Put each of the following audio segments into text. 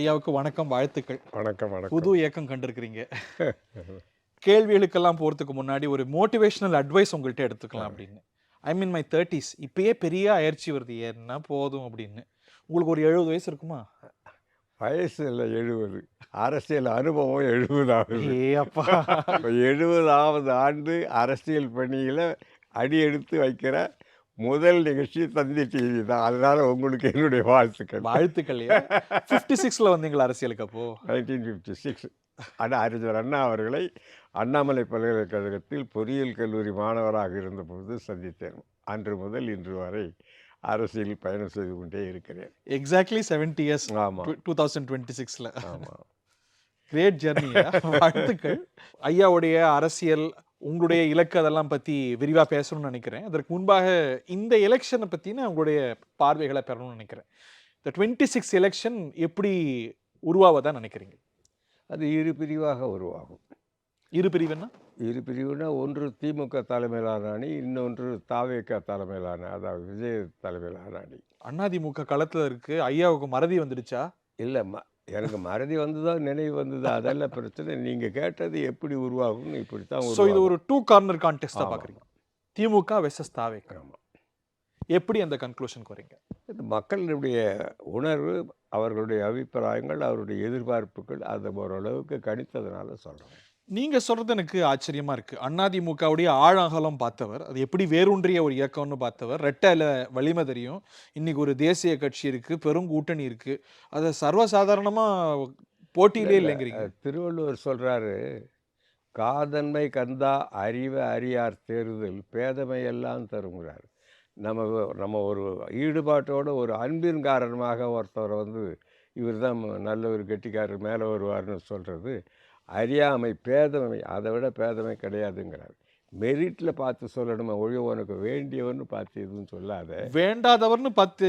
ஐயாவுக்கு வணக்கம், வாழ்த்துக்கள். வணக்கம் புது வணக்கம். இயக்கம் கண்டிருக்கிறீங்க. கேள்விகளுக்கெல்லாம் போறதுக்கு முன்னாடி ஒரு மோட்டிவேஷனல் அட்வைஸ் உங்கள்ட்ட எடுத்துக்கலாம் அப்படின்னு. ஐ மீன் மை 30s. இப்பயே பெரிய அயற்சி வருது. என்ன போதும் அப்படின்னு. உங்களுக்கு ஒரு 70 வயசு இருக்குமா? வயசு இல்லை 70, அரசியல் அனுபவம் 70 ஆகுது. ஏ அப்பா! இப்போ 70வது ஆண்டு அரசியல் பணியில் அடி எடுத்து வைக்கிற முதல் நிகழ்ச்சி தந்தி டிவி தான். அதனால உங்களுக்கு என்னுடைய வாழ்த்துக்கள். வாழ்த்துக்கள்யா. 56ல வந்தீங்களா அரசியலுக்கு அப்போ? 1956 அறிஞர் அண்ணா அவர்களை அண்ணாமலை பல்கலைக்கழகத்தில் பொறியியல் கல்லூரி மாணவராக இருந்தபோது சந்தித்தேன். அன்று முதல் இன்று வரை அரசியல் பயணம் செய்து கொண்டே இருக்கிறேன். Exactly 70 years. ஆமாம் 2026ல. ஆமாம். கிரேட் ஜெர்னியா. வாழ்த்துக்கள். ஐயாவுடைய அரசியல், உங்களுடைய இலக்கு அதெல்லாம் பற்றி விரிவாக பேசணும்னு நினைக்கிறேன். அதற்கு முன்பாக இந்த எலெக்ஷனை பற்றின உங்களுடைய பார்வைகளை பெறணும்னு நினைக்கிறேன். இந்த 26 எலெக்ஷன் எப்படி உருவாவதா நினைக்கிறீங்க? அது இரு பிரிவாக உருவாகும். இரு பிரிவுன்னா? இரு பிரிவுனா, ஒன்று திமுக தலைமையிலான அணி, இன்னொன்று தாவேக தலைமையிலான, அதாவது விஜய் தலைமையிலான அணி. அதிமுக களத்தில் இருக்கு. ஐயாவுக்கு மறதி வந்துடுச்சா? இல்லை, எனக்கு மறதி வந்துதான், நினைவு வந்துதான், அதெல்லாம் பிரச்சனை. நீங்கள் கேட்டது எப்படி உருவாகும்னு இப்படித்தான். ஸோ இது ஒரு 2 கார்னர் கான்டெஸ்ட்டாக பார்க்குறீங்க. திமுக வெர்சஸ் தாவேக. ஆமாம். எப்படி அந்த கன்க்ளூஷனுக்கு வரீங்க? இது மக்களுடைய உணர்வு, அவர்களுடைய அபிப்பிராயங்கள், அவருடைய எதிர்பார்ப்புகள், அதை ஓரளவுக்கு கணித்ததுனால சொல்கிறேன். நீங்கள் சொல்கிறது எனக்கு ஆச்சரியமாக இருக்குது. அதிமுகவுடைய ஆழாகலம் பார்த்தவர், அது எப்படி வேரூன்றிய ஒரு இயக்கம்னு பார்த்தவர், ரெட்டையில் வலிமை தெரியும். இன்றைக்கி ஒரு தேசிய கட்சி இருக்குது, பெருங்கூட்டணி இருக்குது, அதை சர்வசாதாரணமாக போட்டியிலே இல்லைங்கிறீங்க. திருவள்ளுவர் சொல்கிறாரு, காதன்மை கந்தா அறிவ அறியார் தேறுதல் பேதமையெல்லாம் தருங்கிறார். நம்ம ஒரு ஈடுபாட்டோடு ஒரு அன்பின் காரணமாக ஒருத்தவரை இவர் தான் நல்ல ஒரு கெட்டிக்காரர் மேலே வருவார்னு சொல்கிறது அறியாமை, பேதமை. அதை விட பேதமை கிடையாதுங்கிறார். மெரிட்டில் பார்த்து சொல்லணுமா ஒழிய உனக்கு வேண்டியவர்னு பார்த்து எதுவும் சொல்லாத. வேண்டாதவர்னு பார்த்து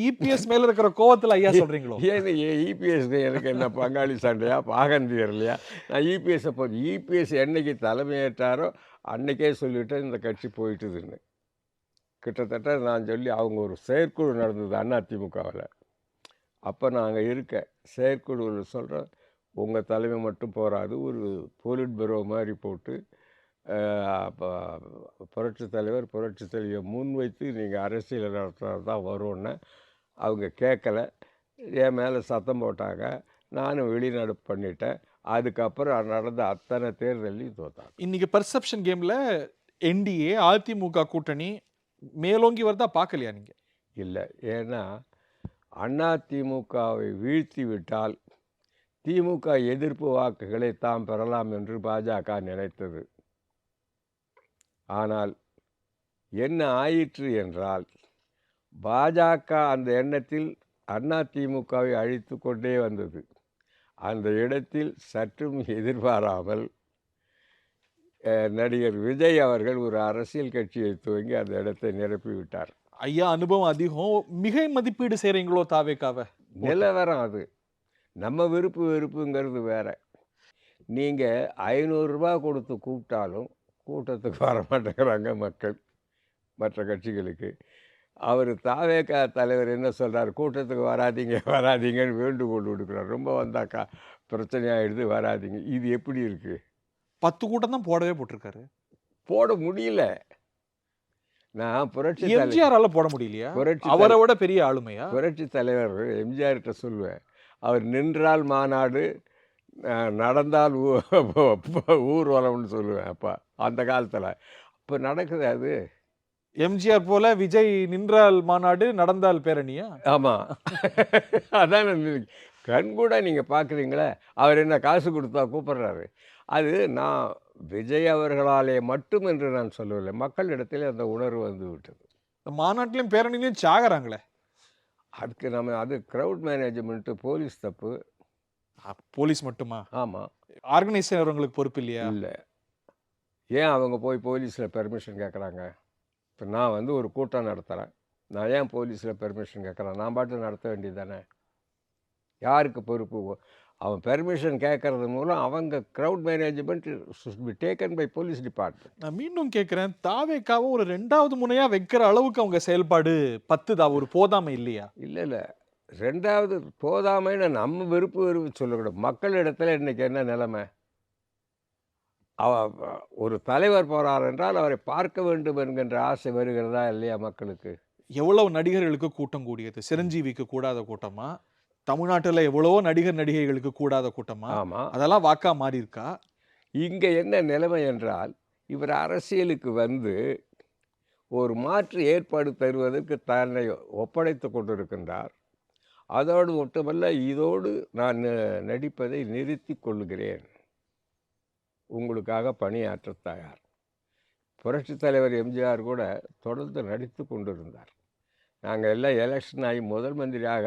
இபிஎஸ் மேலே இருக்கிற கோவத்தில் ஐயா சொல்கிறீங்களோ? ஏன்னு இபிஎஸ் எனக்கு என்ன பங்காளி சண்டையா, பாகந்தியர் இல்லையா? நான் இபிஎஸ்ஸை இபிஎஸ் என்னைக்கு தலைமையேற்றாரோ அன்னைக்கே சொல்லிவிட்டேன் இந்த கட்சி போயிட்டுதுன்னு. கிட்டத்தட்ட நான் சொல்லி அவங்க ஒரு செயற்குழு நடந்தது அதிமுகவில். அப்போ நாங்கள் இருக்க செயற்குழுவில் சொல்கிறேன், உங்கள் தலைமை மட்டும் போகாது, ஒரு போலிட் பீரோ மாதிரி போட்டு புரட்சித் தலைவியை முன்வைத்து நீங்கள் அரசியல் நடத்துறது தான் வரும்னு அவங்க கேட்கலை. என் மேலே சத்தம் போட்டாங்க. நானும் வெளிநாடு பண்ணிட்டேன். அதுக்கப்புறம் நடந்த அத்தனை தேர்தலையும் தோத்தாங்க. இன்றைக்கி பர்செப்ஷன் கேமில் என்டிஏ அதிமுக கூட்டணி மேலோங்கி வரதா பார்க்கலையா நீங்கள்? இல்லை, ஏன்னா அதிமுகவை வீழ்த்தி விட்டால் திமுக எதிர்ப்பு வாக்குகளை தாம் பெறலாம் என்று பாஜக நினைத்தது. ஆனால் என்ன ஆயிற்று என்றால், பாஜக அந்த எண்ணத்தில் அதிமுகவை அழித்து கொண்டே வந்தது. அந்த இடத்தில் சற்றும் எதிர்பாராமல் நடிகர் விஜய் அவர்கள் ஒரு அரசியல் கட்சியை துவங்கி அந்த இடத்தை நிரப்பிவிட்டார். ஐயா அனுபவம் அதிகம். மிகை மதிப்பீடு செய்கிறீங்களோ தாவேக்காவை? நிலவரம் அது. நம்ம வெறுப்புங்கிறது வேற. நீங்கள் 500 ரூபா கொடுத்து கூப்பிட்டாலும் கூட்டத்துக்கு வர மாட்டேங்கிறாங்க மக்கள். மற்ற கட்சிகளுக்கு அவர் தாவேக தலைவர் என்ன சொல்கிறார், கூட்டத்துக்கு வராதீங்கன்னு வேண்டுகோள் விடுக்கிறார். ரொம்ப வந்தாக்கா பிரச்சனையாகிடுது, வராதிங்க. இது எப்படி இருக்குது? 10 கூட்டம் தான் போடவே போட்டிருக்காரு. போட முடியல. நான் புரட்சி எம்ஜிஆரால் போட முடியலையா? அவரை விட பெரிய ஆளுமையா? புரட்சி தலைவர் எம்ஜிஆர்கிட்ட சொல்லுவேன், அவர் நின்றால் மாநாடு, நடந்தால் ஊர்வலம்னு சொல்லுவேன். அப்போ அந்த காலத்தில் இப்போ நடக்குது அது. எம்ஜிஆர் போல விஜய் நின்றால் மாநாடு, நடந்தால் பேரணியா? ஆமாம், அதான் கண்கூட நீங்கள் பார்க்குறீங்களே. அவர் என்ன காசு கொடுத்தா கூப்பிட்றாரு? அது நான் விஜய் அவர்களாலே மட்டும் என்று நான் சொல்லவில்லை, மக்களிடத்தில் அந்த உணர்வு விட்டது. மாநாட்டிலையும் பேரணிலையும் சாகிறாங்களே, அதுக்கு அது க்ரௌட் மேனேஜ்மெண்ட்டு, போலீஸ் தப்பு. போலீஸ் மட்டுமா? ஆமாம். ஆர்கனைஸ் செய்கிறவங்களுக்கு பொறுப்பு இல்லையா? இல்லை. ஏன் அவங்க போய் போலீஸில் பெர்மிஷன் கேட்குறாங்க? இப்போ நான் ஒரு கூட்டம் நடத்துகிறேன், நான் ஏன் போலீஸில் பெர்மிஷன் கேட்குறேன்? நான் பாட்டு நடத்த வேண்டியது தானே. யாருக்கு பொறுப்பு? அவன் பெர்மிஷன் கேட்கறது மூலம் அவங்க crowd management should be taken by police department. நான் மீண்டும் கேட்குறேன், தாவேக்காவை ஒரு 2வது முனையாக வைக்கிற அளவுக்கு அவங்க செயல்பாடு 10 ஒரு போதாமை இல்லையா? இல்லை, 2வது போதாமைன்னு நம்ம வெறுப்பு சொல்லக்கூடாது. மக்களிடத்துல இன்னைக்கு என்ன நிலைமை? அவ ஒரு தலைவர் போறார் என்றால் அவரை பார்க்க வேண்டும் என்கின்ற ஆசை வருகிறதா இல்லையா மக்களுக்கு? எவ்வளவு நடிகர்களுக்கு கூட்டம் கூடியது? சிரஞ்சீவிக்கு கூடாத கூட்டமா? தமிழ்நாட்டுல எவ்வளவோ நடிகர், நடிகைகளுக்கு கூடாத கூட்டமா? ஆமா. அதெல்லாம் வாக்கா மாறியிருக்கா? இங்க என்ன நிலைமை என்றால், இவர் அரசியலுக்கு வந்து ஒரு மாற்று ஏற்பாடு தருவதற்கு தன்னை ஒப்படைத்துக் கொண்டிருக்கின்றார். அதோடு மட்டுமல்ல, இதோடு நான் நடிப்பதை நிறுத்திக் கொள்ளுகிறேன். உங்களுக்காக பணியாற்றத் தயார். புரட்சித் தலைவர் எம்ஜிஆர் கூட தொடர்ந்து நடித்துக் கொண்டிருந்தார். நாங்க எல்லாம் எலெக்ஷன் ஆகி முதல் மந்திரியாக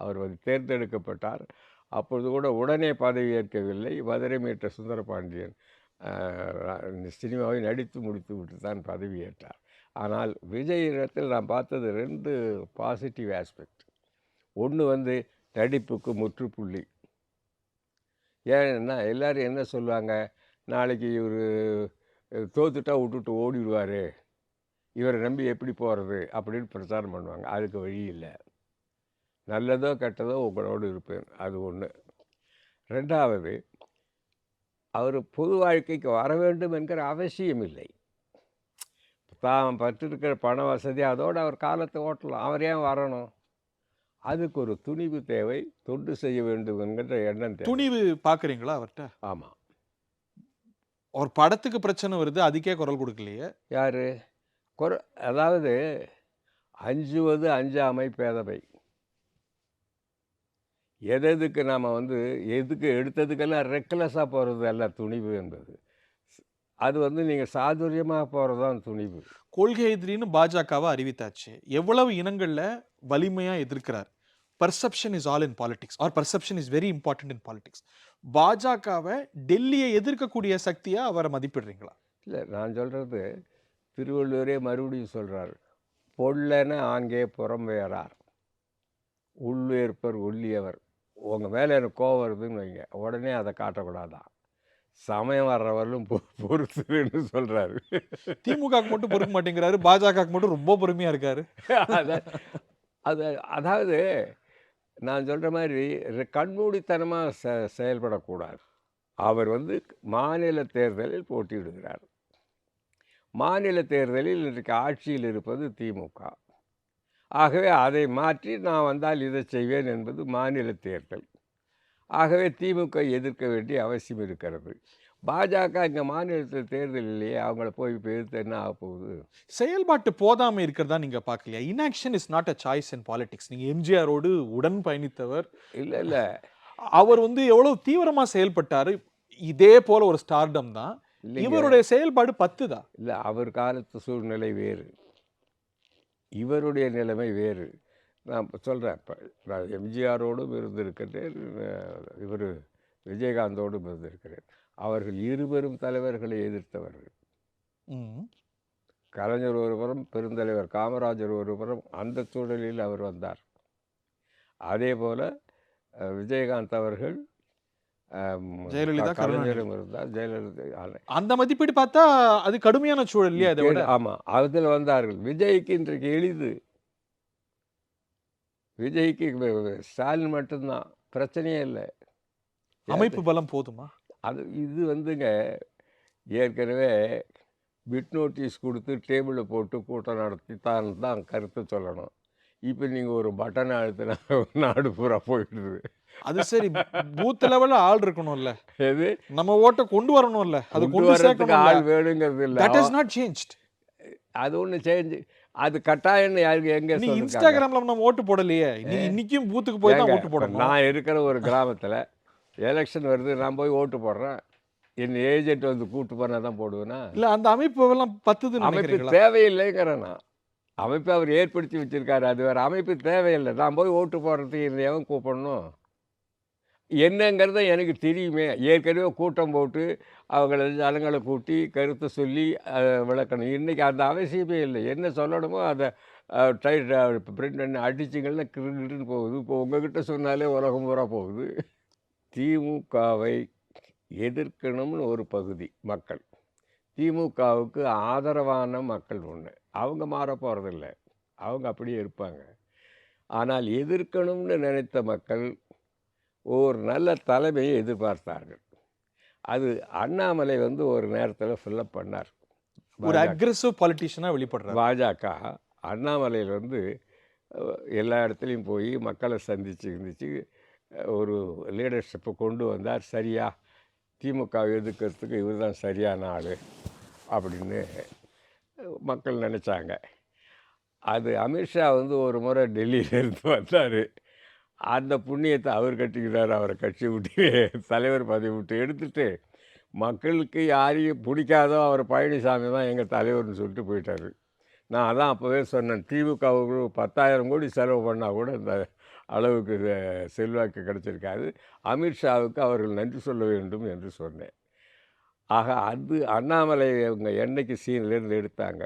அவர் வந்து தேர்ந்தெடுக்கப்பட்டார். அப்பொழுது கூட உடனே பதவி ஏற்கவில்லை. மதுரை மீட்ட சுந்தரபாண்டியன் இந்த சினிமாவை நடித்து முடித்துவிட்டு தான் பதவி ஏற்றார். ஆனால் விஜயிடத்தில் நான் பார்த்தது 2 பாசிட்டிவ் ஆஸ்பெக்ட். ஒன்று வந்து நடிப்புக்கு முற்றுப்புள்ளி. ஏன்னா எல்லாரும் என்ன சொல்லுவாங்க, நாளைக்கு இவர் தோத்துட்டா விட்டுட்டு ஓடிடுவார், இவரை நம்பி எப்படி போகிறது அப்படின்னு பிரச்சாரம் பண்ணுவாங்க. அதுக்கு வழி இல்லை. நல்லதோ கெட்டதோ உங்களோடு இருப்பேன், அது ஒன்று. 2வது, அவர் பொது வாழ்க்கைக்கு வர வேண்டும் என்கிற அவசியம் இல்லை. தான் பற்றிருக்கிற பண வசதி அதோடு அவர் காலத்தை ஓட்டலாம். அவர் ஏன் வரணும்? அதுக்கு ஒரு துணிவு தேவை, தொண்டு செய்ய வேண்டும் என்கிற எண்ணம் தேவை. துணிவு பார்க்குறீங்களா அவர்ட்ட? ஆமாம். அவர் படத்துக்கு பிரச்சனை வருது, அதுக்கே குரல் கொடுக்கலையே. யார்? அதாவது அஞ்சுவது அஞ்சாமை பேதமை. எதுக்கு நாம் வந்து எதுக்கு எடுத்ததுக்கெல்லாம் ரெக்லெஸ்ஸாக போகிறது அல்ல துணிவு என்பது. அது வந்து நீங்கள் சாதுரியமாக போகிறது தான் துணிவு. கொள்கை எதிரின்னு பாஜகவை அறிவித்தாச்சு. எவ்வளவு இனங்கள்ல வலிமையா எதிர்க்கிறார். Perception is all in politics or perception is very important in politics. பாஜகவை டெல்லியை எதிர்க்கக்கூடிய சக்தியா அவரை மதிப்பிடுறீங்களா? இல்லை, நான் சொல்கிறது திருவள்ளுவரே மறுபடியும் சொல்கிறார், பொல்லென ஆங்கே புறம்பெயரார் உள்ளேற்பர் ஒல்லியவர். உங்கள் மேலே எனக்கு கோவம் வருதுன்னு வைங்க, உடனே அதை காட்டக்கூடாதான். சமயம் வர்றவர்களும் பொறுத்துன்னு சொல்கிறாரு. திமுகவுக்கு மட்டும் பொறுக்க மாட்டேங்கிறாரு, பாஜகவுக்கு மட்டும் ரொம்ப பொறுமையா இருக்காரு. அதாவது நான் சொல்கிற மாதிரி கண்மூடித்தனமாக செயல்படக்கூடாது. அவர் வந்து மாநில தேர்தலில் போட்டியிடுகிறார். மாநில தேர்தலில் இன்றைக்கு ஆட்சியில் இருப்பது திமுக. ஆகவே அதை மாற்றி நான் வந்தால் இதை செய்வேன் என்பது மாநில தேர்தல். ஆகவே திமுக எதிர்க்க வேண்டிய அவசியம் இருக்கிறது. பாஜக இங்கே மாநிலத்தில் தேர்தல் இல்லையே, அவங்கள போய் இப்போ எதிர்த்து என்ன ஆக போகுது? செயல்பாட்டு போதாமை இருக்கிறதா நீங்க பார்க்கலையா? Inaction is not a choice in politics. நீங்க எம்ஜிஆரோடு உடன் பயணித்தவர். இல்லை இல்லை, அவர் வந்து எவ்வளவு தீவிரமா செயல்பட்டாரு. இதே போல ஒரு ஸ்டார்டம் தான். இவருடைய செயல்பாடு 10 தான். இல்லை, அவர் காலத்து சூழ்நிலை வேறு, இவருடைய நிலைமை வேறு. நான் சொல்கிறேன், இப்போ நான் எம்ஜிஆரோடும் இருந்திருக்கிறேன், இவர் விஜயகாந்தோடும் இருந்திருக்கிறேன். அவர்கள் இருவரும் தலைவர்களை எதிர்த்தவர்கள். கலைஞர் ஒருபுறம், பெருந்தலைவர் காமராஜர் ஒருபுறம். அந்த சூழலில் அவர் வந்தார். அதே போல் விஜயகாந்த் அவர்கள் ஜெயலலிதா, கலைஞரும் இருந்தார், ஜெயலலிதா. அந்த மதிப்பீடு பார்த்தா அது கடுமையான சூழல் இல்லையா? அதை விட ஆமாம், அதில் வந்தார்கள். விஜய்க்கு இன்றைக்கு எளிது. விஜய்க்கு ஸ்டாலின் மட்டும்தான், பிரச்சனையே இல்லை. அமைப்பு பலம் போதுமா? இது வந்துங்க, ஏற்கனவே பிட் நோட்டீஸ் கொடுத்து டேபிளில் போட்டு கூட்டம் நடத்தி தான் கருத்து சொல்லணும். இப்போ நீங்கள் ஒரு பட்டன் அழுத்தினா நாடு பூரா போயிடுது. அது சரி, பூத் லெவல்ல ஆள் இருக்கணும்ல. எது நம்ம ஓட்டை கொண்டு வரணும்ல, அது கொண்டு வரதுக்கு ஆள் வேணுங்கிறது இல்லை. That is not changed. அது ஒன்று சேஞ்ச், அது கட்டாயம்னு யாருக்கு எங்கே? நீ இன்ஸ்டாகிராம்ல நம்ம ஓட்டு போடலையே, நீ இன்னைக்கும் பூத்துக்கு போய் தான் ஓட்டு போடணும். நான் இருக்கிற ஒரு கிராமத்தில் எலெக்ஷன் வருது, நான் போய் ஓட்டு போடுறேன், என் ஏஜென்ட் வந்து கூட்டு போனால் தான் போடுவேன்னா? இல்லை, அந்த அமைப்பு எல்லாம் 10 அமைப்பு தேவையில்லைங்கிறேன் நான். அமைப்பு அவர் ஏற்படுத்தி வச்சிருக்காரு, அது வேறு. அமைப்பு தேவையில்லை. நான் போய் ஓட்டு போடுறதுக்கு எவன் கூப்பிடணும்? என்னங்கிறத எனக்கு தெரியுமே. ஏற்கனவே கூட்டம் போட்டு அவங்கள ஜனங்களை கூட்டி கருத்தை சொல்லி விளக்கணும். இன்றைக்கி அந்த அவசியமே இல்லை. என்ன சொல்லணுமோ அதை பிரிண்ட் பண்ணி அடிச்சிங்கன்னா கிருன்னு போகுது. இப்போ உங்ககிட்ட சொன்னாலே உலகம் பூரா போகுது. திமுகவை எதிர்க்கணும்னு ஒரு பகுதி மக்கள், திமுகவுக்கு ஆதரவான மக்கள் ஒன்று. அவங்க மாற போகிறதில்ல, அவங்க அப்படியே இருப்பாங்க. ஆனால் எதிர்க்கணும்னு நினைத்த மக்கள் ஒரு நல்ல தலைமையை எதிர்பார்த்தார்கள். அது அண்ணாமலை வந்து ஒரு நேரத்தில் ஃபில்லப் பண்ணார். ஒரு பாஜக அக்ரெசிவ் பாலிட்டிஷியனா வெளிப்படுறாரு. பாஜக அண்ணாமலையில் வந்து எல்லா இடத்துலையும் போய் மக்களை சந்திச்சு ஒரு லீடர்ஷிப்பை கொண்டு வந்தார். சரியா திமுகவை எதிர்க்கிறதுக்கு இவர் தான் சரியான ஆள் அப்படின்னு மக்கள் நினச்சாங்க. அது அமித்ஷா வந்து ஒரு முறை டெல்லியிலேருந்து வந்தார். அந்த புண்ணியத்தை அவர் கட்டிக்கிறார். அவரை கட்சி விட்டு தலைவர் பதவி விட்டு எடுத்துட்டு மக்களுக்கு யாரையும் பிடிக்காதோ அவர் பழனிசாமி தான் எங்கள் தலைவர்னு சொல்லிட்டு போயிட்டார். நான் அதான் அப்போவே சொன்னேன், திமுகவுக்கு 10,000 கோடி செலவு பண்ணால் கூட இந்த அளவுக்கு செல்வாக்கு கிடச்சிருக்காது. அமித்ஷாவுக்கு அவர்கள் நன்றி சொல்ல வேண்டும் என்று சொன்னேன். ஆக அது அண்ணாமலை அவங்க என்னைக்கு சீன்லேருந்து எடுத்தாங்க.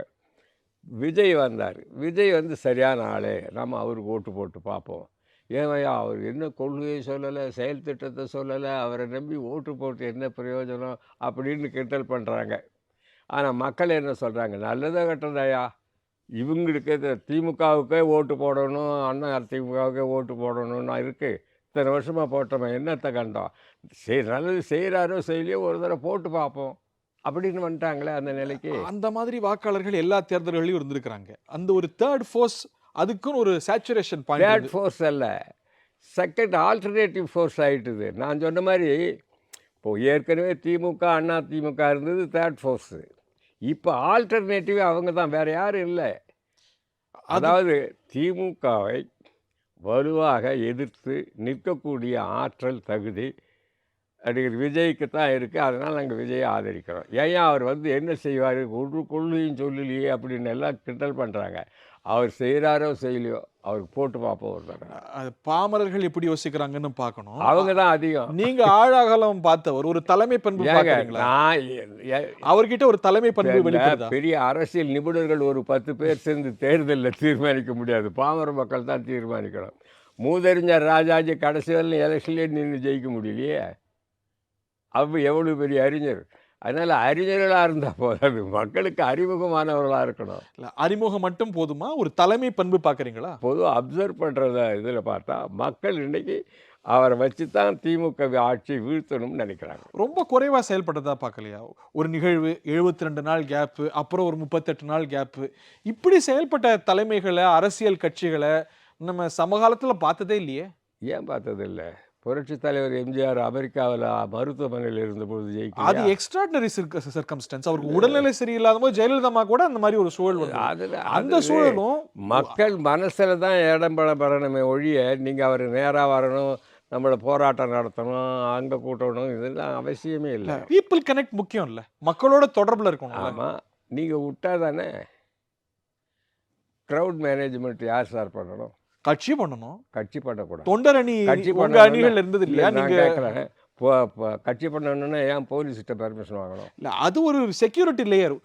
விஜய் வந்தார். விஜய் வந்து சரியான ஆளே, நம்ம அவருக்கு ஓட்டு போட்டு பார்ப்போம். ஏவையா அவர் என்ன கொள்கையை சொல்லலை, செயல் திட்டத்தை சொல்லலை, அவரை நம்பி ஓட்டு போட்டு என்ன பிரயோஜனம் அப்படின்னு கிண்டல் பண்ணுறாங்க. ஆனால் மக்கள் என்ன சொல்கிறாங்க, நல்லதாக கட்டுறதாயா, இவங்களுக்கு திமுகவுக்கே ஓட்டு போடணும், அண்ணா திமுகவுக்கே ஓட்டு போடணும்னா இருக்குது. இத்தனை வருஷமாக போட்டோம், என்னத்தை கண்டோம், சரி நல்லது செய்கிறாரோ செய்யலையோ ஒரு தடவை போட்டு பார்ப்போம் அப்படின்னு வந்துட்டாங்களே அந்த நிலைக்கு. அந்த மாதிரி வாக்காளர்கள் எல்லா தேர்தல்களையும் இருந்திருக்கிறாங்க. அந்த ஒரு தேர்ட் ஃபோர்ஸ், அதுக்குன்னு ஒரு சேச்சுரேஷன் தேர்ட் பாயிண்ட். ஃபோர்ஸ் அல்ல, செகண்ட் ஆல்டர்னேட்டிவ் ஃபோர்ஸ் ஆகிட்டுது. நான் சொன்ன மாதிரி இப்போது ஏற்கனவே திமுக அண்ணா திமுக இருந்தது தேர்ட் ஃபோர்ஸு. இப்போ ஆல்டர்னேட்டிவ் அவங்க தான், வேறு யாரும் இல்லை. அதாவது திமுகவை வலுவாக எதிர்த்து நிற்கக்கூடிய ஆற்றல் தகுதி நடிகர் விஜய்க்கு தான் இருக்குது. அதனால் நாங்கள் விஜயை ஆதரிக்கிறோம். ஏன் அவர் வந்து என்ன செய்வார், ஒரு கொள்கையும் சொல்லலையே அப்படின்னு எல்லாம் கிண்டல் பண்ணுறாங்க. அவர் செய்கிறாரோ செய்யலையோ அவருக்கு போட்டு பார்ப்போம் ஒரு தடவை. பாமரர்கள் எப்படி யோசிக்கிறாங்கன்னு பார்க்கணும். அவங்க தான் அதிகம். நீங்க ஆழாகலம் பார்த்தவர், ஒரு தலைமை பண்பு பார்க்கறீங்களா? அவர்கிட்ட ஒரு தலைமை பண்பு வெளிப்படுதா? பெரிய அரசியல் நிபுணர்கள் ஒரு 10 பேர் சேர்ந்து தேர்தலில் தீர்மானிக்க முடியாது. பாமர மக்கள் தான் தீர்மானிக்கணும். மூதறிஞர் ராஜாஜி கடைசி வரலும் எலெக்ஷன்லேயே நின்று ஜெயிக்க முடியலையே. அவர் எவ்வளோ பெரிய அறிஞர். அதனால் அறிஞர்களாக இருந்தால் போதாது, மக்களுக்கு அறிமுகமானவர்களாக இருக்கணும். இல்லை, அறிமுகம் மட்டும் போதுமா? ஒரு தலைமை பண்பு பார்க்குறீங்களா? பொதுவாக அப்சர்வ் பண்ணுறத இதில் பார்த்தா மக்கள் இன்றைக்கி அவரை வச்சு தான் திமுக ஆட்சி வீழ்த்தணும்னு நினைக்கிறாங்க. ரொம்ப குறைவாக செயல்பட்டதா பார்க்கலையா? ஒரு நிகழ்வு 72 நாள் கேப்பு, அப்புறம் ஒரு 38 நாள் கேப்பு, இப்படி செயல்பட்ட தலைமைகளை, அரசியல் கட்சிகளை நம்ம சமகாலத்தில் பார்த்ததே இல்லையே. ஏன் பார்த்ததில்லை? புரட்சி தலைவர் எம்ஜிஆர் அமெரிக்காவில் மருத்துவமனையில் இருந்தபோது ஜெயிக்க, அது எக்ஸ்ட்ராடினரி சர்க்கம்ஸ்டன்ஸ். அவருக்கு உடல்நிலை சரியில்லாத போது ஜெயலலிதா கூட அந்த மாதிரி ஒரு சூழல் வந்து, அதில் அந்த சூழலும் மக்கள் மனசில் தான் இடம் பெறணுமே ஒழிய நீங்கள் அவர் நேராக வரணும், நம்மளை போராட்டம் நடத்தணும், அங்கே கூட்டணும், இதெல்லாம் அவசியமே இல்லை. பீப்புள் கனெக்ட் முக்கியம் இல்லை, மக்களோட தொடர்பில் இருக்கணும். ஆமாம், நீங்கள் விட்டா தானே. க்ரௌட் மேனேஜ்மெண்ட் யார் சார் பண்ணணும்? கட்சி பண்ணணும். கட்சி பண்ணக்கூடாது. தொண்டர் அணி உங்க அணிகள் இருந்தது இல்லையா? நீங்க கேட்குறேன், கட்சி பண்ணணும்னா ஏன் போலீஸ்கிட்ட பெர்மிஷன் வாங்கணும்? இல்லை, அது ஒரு செக்யூரிட்டி லேயர்.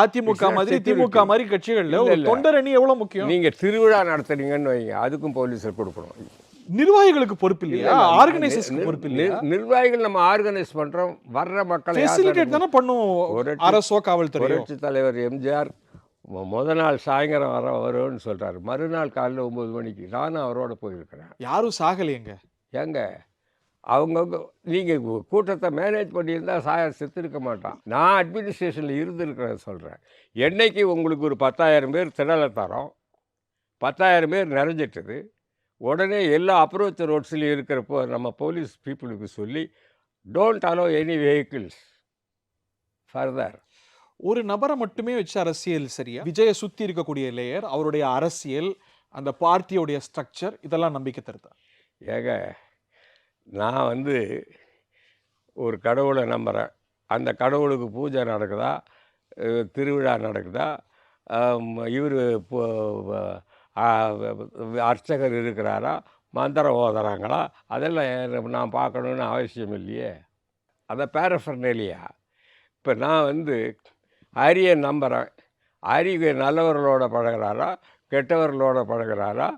அதிமுக மாதிரி திமுக மாதிரி கட்சிகள்ல ஒரு தொண்டர் அணி எவ்வளவு முக்கியம். நீங்கள் திருவிழா நடத்துறீங்கன்னு வைங்க, அதுக்கும் போலீஸை கொடுக்கணும். நிர்வாகிகளுக்கு பொறுப்பு இல்லையா? ஆர்கனைசேஷனுக்கு பொறுப்பு இல்லையா? நிர்வாகிகள் நம்ம ஆர்கனைஸ் பண்ணுறோம், வர்ற மக்களை ஃபெசிலிட்டேட் தானே பண்ணுவோம் அரசோ காவல்துறை. புரட்சி தலைவர் எம்ஜிஆர் முத நாள் சாயங்காலம் வரும்னு சொல்கிறார், மறுநாள் காலையில் 9 மணிக்கு நானும் அவரோட போயிருக்கிறேன். யாரும் சாகலையேங்க. ஏங்க அவங்கவுங்க நீங்கள் கூட்டத்தை மேனேஜ் பண்ணியிருந்தால் செத்துருக்க மாட்டான். நான் அட்மினிஸ்ட்ரேஷனில் இருந்திருக்கிறேன் சொல்கிறேன். என்னைக்கு உங்களுக்கு ஒரு 10,000 பேர் திடலை தரோம், 10,000 பேர் நிறைஞ்சிட்டுது, உடனே எல்லா அப்ரோச் ரோட்ஸ்லையும் இருக்கிறப்போ நம்ம போலீஸ் பீப்புளுக்கு சொல்லி don't allow any vehicles further. ஒரு நபரை மட்டுமே வச்சு அரசியல் சரியா? விஜயை சுற்றி இருக்கக்கூடிய லேயர், அவருடைய அரசியல், அந்த பார்ட்டியோடைய ஸ்ட்ரக்சர், இதெல்லாம் நம்பிக்கை தருதா? ஏங்க நான் வந்து ஒரு கடவுளை நம்புகிறேன். அந்த கடவுளுக்கு பூஜை நடக்குதா, திருவிழா நடக்குதா, இவர் அர்ச்சகர் இருக்கிறாரா, மந்திரம் ஓதுறாங்களா, அதெல்லாம் நான் பார்க்கணுன்னு அவசியம் இல்லையே. அதை பேரஃபர்னேலியா. இப்போ நான் வந்து ஹரியை நம்புகிறேன், ஹரி நல்லவர்களோட பழகிறாரா, கெட்டவர்களோட பழகுறாரா,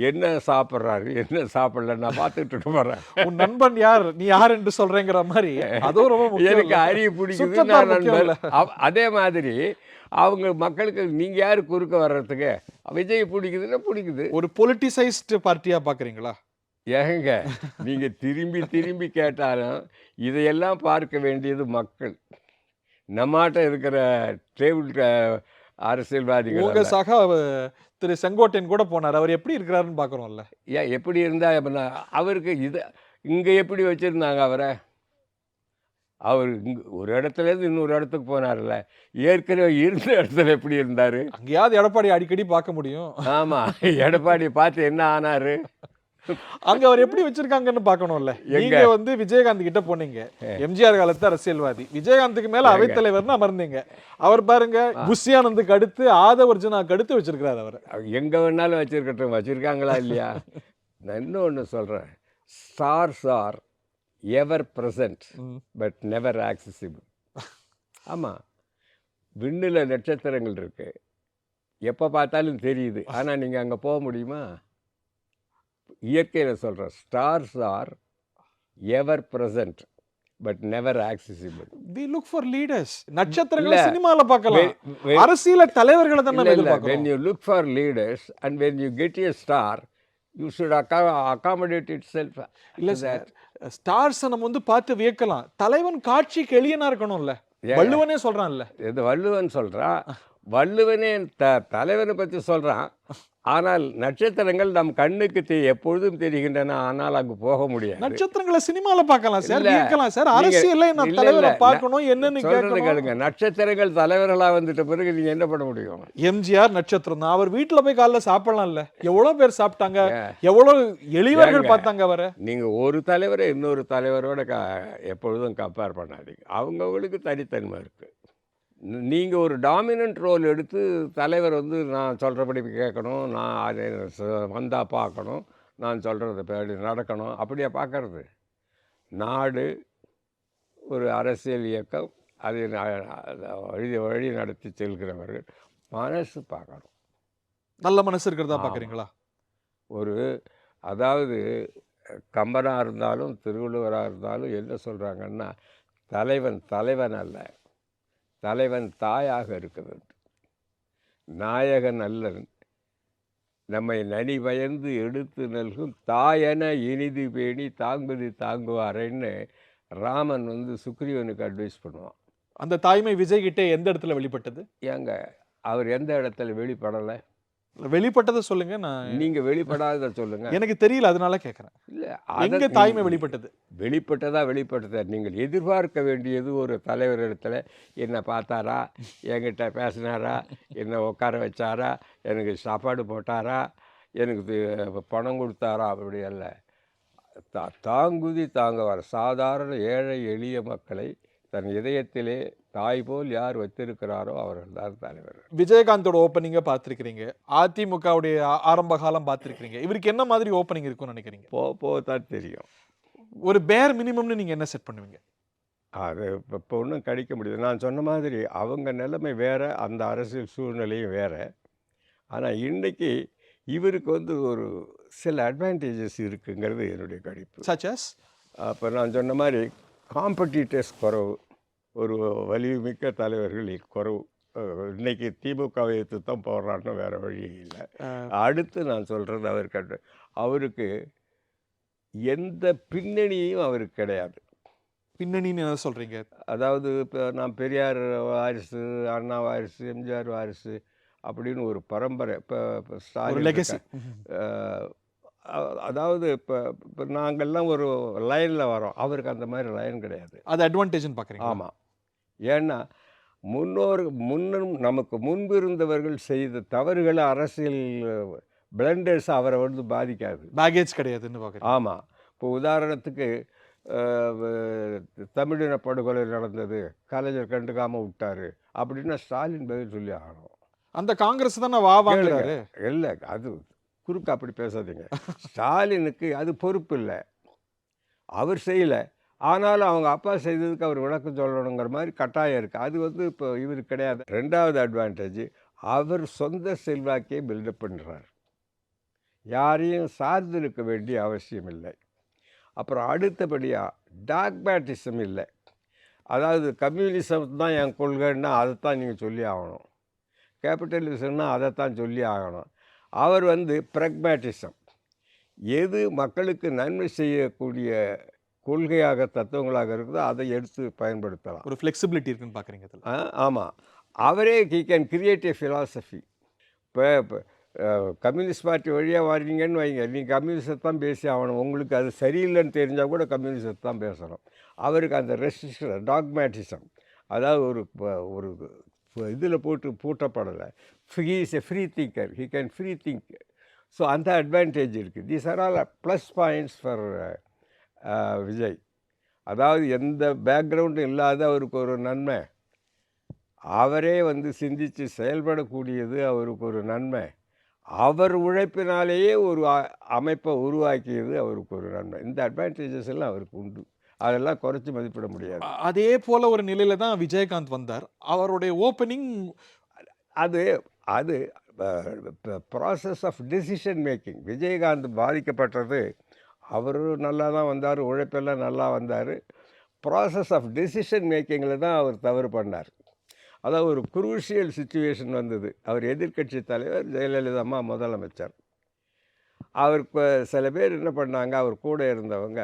என்ன சாப்பிட்றாரு, என்ன சாப்பிடல நான் பார்த்துட்டு போகிறேன். உன் நண்பன் யார், நீ யார் என்று சொல்றேங்கிற மாதிரி அதுவும் ரொம்ப முக்கியம் எனக்கு இல்ல? அறிவு பிடிக்குது, சுற்றத்தார் நான் முக்கியம் நண்பர். இல்ல? அதே மாதிரி அவங்க மக்களுக்கு நீங்கள் யார் குறுக்க வர்றதுக்கு? விஜய் பிடிக்குதுன்னா பிடிக்குது. ஒரு பொலிட்டிசைஸ்டு பார்ட்டியா பாக்குறீங்களா? ஏங்க நீங்கள் திரும்பி திரும்பி கேட்டாலும் இதையெல்லாம் பார்க்க வேண்டியது மக்கள். நம்மாட்ட இருக்கிற டேபிள் அரசியல்வாதிகள் உங்க அல்ல. சகா திரு செங்கோட்டையன் கூட போனார். அவர் எப்படி இருக்கிறாருன்னு பாக்குறோம்ல? ஏன் எப்படி இருந்தால் அவருக்கு இது இங்கே எப்படி வச்சுருந்தாங்க அவரை? அவர் ஒரு இடத்துலேருந்து இன்னொரு இடத்துக்கு போனார்ல, ஏற்கனவே இருந்த இடத்துல எப்படி இருந்தார்? அங்கேயாவது எடப்பாடி அடிக்கடி பார்க்க முடியும். ஆமாம், எடப்பாடி பார்த்து என்ன ஆனார்? அங்க அவர் எப்படி வச்சிருக்காங்கன்னு பார்க்கணும்ல? எங்க? நீங்க விஜயகாந்த் கிட்ட போனீங்க. எம்ஜிஆர் காலத்து அரசியல்வாதி. விஜயகாந்துக்கு மேல ஏங்க? அவைத்தலைவர்னு அமர்ந்தீங்க. அவர் பாருங்க புஷ்யானந்துக்கு அடுத்து ஆதவர்ஜுனாக்கு அடுத்து வச்சிருக்கிறார் அவர். எங்கே வேணாலும் வச்சுருக்கட்டும், வச்சுருக்காங்களா இல்லையா? நான் இன்னொன்று சொல்கிறேன். Stars R ever present but never accessible. ஆமாம், விண்ணில் நட்சத்திரங்கள் இருக்கு, எப்போ பார்த்தாலும் தெரியுது. ஆனால் நீங்கள் அங்கே போக முடியுமா? இயற்கையில் சொல்கிறேன், stars R ever present but never accessible. We look for leaders. நட்சத்திரங்களை இல்ல. சினிமால பார்க்கலாம். அரசியல தலைவர்களை தான் நம்ம when எதிர்பார்க்கிறோம். you look for leaders and when you get a star, you should accommodate itself. இல்ல சார், ஸ்டார்ஸ் நம்ம பார்த்து வியக்கலாம். தலைவன் காட்சிக்கு எளியனா இருக்கணும்ல? வள்ளுவனே சொல்றான்ல. இது வள்ளுவன் சொல்கிறான். வள்ளுவனே தலைவனை பற்றி சொல்கிறான். ஆனால் நட்சத்திரங்கள் நம் கண்ணுக்கு எப்பொழுதும் தெரிகின்றன, ஆனால் அங்கு போக முடியாது. நட்சத்திரங்களை சினிமால பார்க்கலாம் சார், இல்ல. வியக்கலாம் சார். நீங்க- அரசியல்ல நான் இல்ல, தலைவரை இல்ல. பார்க்கணும், என்னன்னு சொல்றது கேட்கணும். கேளுங்க, நட்சத்திரங்கள் தலைவர்களாக வந்துட்ட பிறகு நீங்கள் என்ன பண்ண முடியும்? எம்ஜிஆர் நட்சத்திரம் தான். அவர் வீட்டுல போய் காலைல சாப்பிடலாம்ல? எவ்வளவு பேர் சாப்பிட்டாங்க, எவ்வளவு எளியவர்கள் ஏங்க? பார்த்தாங்க அவரை. நீங்கள் ஒரு தலைவரை இன்னொரு தலைவரோட எப்பொழுதும் கம்பேர் பண்ணாதீங்க. அவங்கவுங்களுக்கு தனித்தன்மை இருக்குது. நீங்கள் ஒரு டாமினன்ட் ரோல் எடுத்து தலைவர் நான் சொல்கிறபடி கேட்கணும், நான் அதை வந்தால் பார்க்கணும், நான் சொல்கிறத நடக்கணும், அப்படியே பார்க்கறது? நாடு ஒரு அரசியல் இயக்கம், அதை வழி நடத்தி செல்கிறவர்கள் மனசு பார்க்கணும். நல்ல மனசு இருக்கிறதா ஆமா. பாக்குறீங்களா? ஒரு அதாவது கம்பனாக இருந்தாலும் திருவள்ளுவராக இருந்தாலும் என்ன சொல்கிறாங்கன்னா, தலைவன் அல்ல, தலைவன் தாயாக இருக்கிறது. நாயகன் அல்லன் நம்மை நனி பயந்து எடுத்து நல்கும் தாயென இனிது பேணி தாங்குதி தாங்குவாரன்னு ராமன் சுக்ரீவனுக்கு அட்வைஸ் பண்ணுவான். அந்த தாய்மை விஜய் கிட்ட எந்த இடத்துல வெளிப்பட்டது? ஏங்க, அவர் எந்த இடத்துல வெளிப்படலை? வெளிப்பட்டதை சொல்லுங்க. நான் நீங்கள் வெளிப்படாத சொல்லுங்க. எனக்கு தெரியல, அதனால கேட்கறேன். இல்லை, எங்க தாய்மை வெளிப்பட்டது? வெளிப்பட்டதா? நீங்கள் எதிர்பார்க்க வேண்டியது ஒரு தலைவர் இடத்துல என்னை பார்த்தாரா, என்கிட்ட பேசினாரா, என்னை உட்கார வச்சாரா, எனக்கு சாப்பாடு போட்டாரா, எனக்கு பணம் கொடுத்தாரா, அப்படி அல்ல. தாங்குதி தாங்குவார். சாதாரண ஏழை எளிய மக்களை தன் இதயத்திலே தாய் போல் யார் வைத்திருக்கிறாரோ அவர்கள் தான் தலைவர். விஜயகாந்தோட ஓப்பனிங்க பார்த்துருக்கிறீங்க, அதிமுகவுடைய ஆரம்ப காலம் பார்த்துருக்கிறீங்க. இவருக்கு என்ன மாதிரி ஓப்பனிங் இருக்கும்னு நினைக்கிறீங்க? தான் தெரியும். ஒரு பேர் மினிமம்னு நீங்க என்ன செட் பண்ணுவீங்க? அது இப்போ ஒன்றும் கணிக்க முடியாது. நான் சொன்ன மாதிரி அவங்க நிலைமை வேறு, அந்த அரசியல் சூழ்நிலையும் வேறு. ஆனால் இன்றைக்கி இவருக்கு ஒரு சில அட்வான்டேஜஸ் இருக்குங்கிறது என்னுடைய கணிப்பு. சச்சஸ் அப்போ நான் சொன்ன மாதிரி காம்படிட்டர்ஸ் குறவு, ஒரு வலிமைமிக்க தலைவர்கள் குறவு. இன்னைக்கு திமுகவை எதிர்த்து தான் போடுறான்னு வேறு வழி இல்லை. அடுத்து நான் சொல்கிறது, அவருக்கு எந்த பின்னணியும் அவருக்கு கிடையாது. பின்னணின்னு என்ன சொல்றீங்க? அதாவது இப்போ நான் பெரியார் வாரிசு, அண்ணா வாரிசு, எம்ஜிஆர் வாரிசு அப்படின்னு ஒரு பரம்பரை. இப்போ ஸ்டாலின் லெகசி. அதாவது இப்போ நாங்கள்லாம் ஒரு லைனில் வரோம், அவருக்கு அந்த மாதிரி லைன் கிடையாது. அது அட்வான்டேஜ்னு பார்க்குறீங்க? ஆமாம். ஏன்னா நமக்கு முன்பு இருந்தவர்கள் செய்த தவறுகளை, அரசியல் பிளண்டர்ஸ் அவரை பாதிக்காது. பேகேஜ் கிடையாதுன்னு பார்க்குறீங்க? ஆமாம். இப்போ உதாரணத்துக்கு தமிழின படுகொலை நடந்தது, கலைஞர் கண்டுக்காமல் விட்டார் அப்படின்னா ஸ்டாலின் பதில் சொல்லி ஆகணும். அந்த காங்கிரஸ் தானே வா வாங்குறாரு. இல்லை, அது குறுக்க அப்படி பேசாதீங்க. ஸ்டாலினுக்கு அது பொறுப்பு இல்லை, அவர் செய்யலை. ஆனாலும் அவங்க அப்பா செய்ததுக்கு அவர் விளக்கம் சொல்லணுங்கிற மாதிரி கட்டாயம் இருக்குது. அது இப்போ இவருக்கு கிடையாது. ரெண்டாவது அட்வான்டேஜ், அவர் சொந்த செல்வாக்கை பில்டப் பண்ணுறார். யாரையும் சார்ந்து இருக்க வேண்டிய அவசியம் இல்லை. அப்புறம் அடுத்தபடியாக டாக்மேட்டிசம் இல்லை. அதாவது கம்யூனிசம் தான் என் கொள்கைன்னா அதைத்தான் நீங்கள் சொல்லி ஆகணும், கேபிட்டலிசம்னா அதைத்தான் சொல்லி ஆகணும். அவர் ப்ரக்மேட்டிசம், எது மக்களுக்கு நன்மை செய்யக்கூடிய கொள்கையாக தத்துவங்களாக இருக்குதோ அதை எடுத்து பயன்படுத்தலாம். ஒரு ஃப்ளெக்சிபிலிட்டி இருக்குன்னு பார்க்குறீங்க இதில். ஆமாம், அவரே he can create A philosophy. இப்போ கம்யூனிஸ்ட் பார்ட்டி வழியாக வர்றீங்கன்னு வைங்க, நீங்கள் கம்யூனிஸ்டை தான் பேசி ஆகணும். உங்களுக்கு அது சரியில்லைன்னு தெரிஞ்சால் கூட கம்யூனிஸ்டை தான் பேசணும். அவருக்கு அந்த ரெஸ்ட்ரிக்ஷன் டாக்மேட்டிசம், அதாவது ஒரு இதில் போட்டு பூட்டப்படலை. He is a free thinker, he can free think. So அந்த அட்வான்டேஜ் இருக்குது. These are all plus points for Vijay. அதாவது எந்த பேக்ரவுண்டும் இல்லாத அவருக்கு ஒரு நன்மை, அவரே சிந்தித்து செயல்படக்கூடியது அவருக்கு ஒரு நன்மை, அவர் உழைப்பினாலேயே ஒரு அமைப்பை உருவாக்கியது அவருக்கு ஒரு நன்மை. இந்த அட்வான்டேஜஸ் எல்லாம் அவருக்கு உண்டு. அதெல்லாம் குறைச்சி மதிப்பிட முடியாது. அதே போல ஒரு நிலையில தான் விஜயகாந்த் வந்தார். அவருடைய ஓப்பனிங் அது அது process of decision making. Vijayakanth பாதிக்கப்பட்டது, அவர் நல்லா தான் வந்தார், உழைப்பெல்லாம் நல்லா வந்தார். ப்ராசஸ் ஆஃப் டெசிஷன் மேக்கிங்கில் தான் அவர் தவறு பண்ணார். அதாவது ஒரு குரூஷியல் சுச்சுவேஷன் வந்தது. அவர் எதிர்க்கட்சி தலைவர், ஜெயலலிதா அம்மா முதலமைச்சர். அவருக்கு சில பேர் என்ன பண்ணாங்க, அவர் கூட இருந்தவங்க,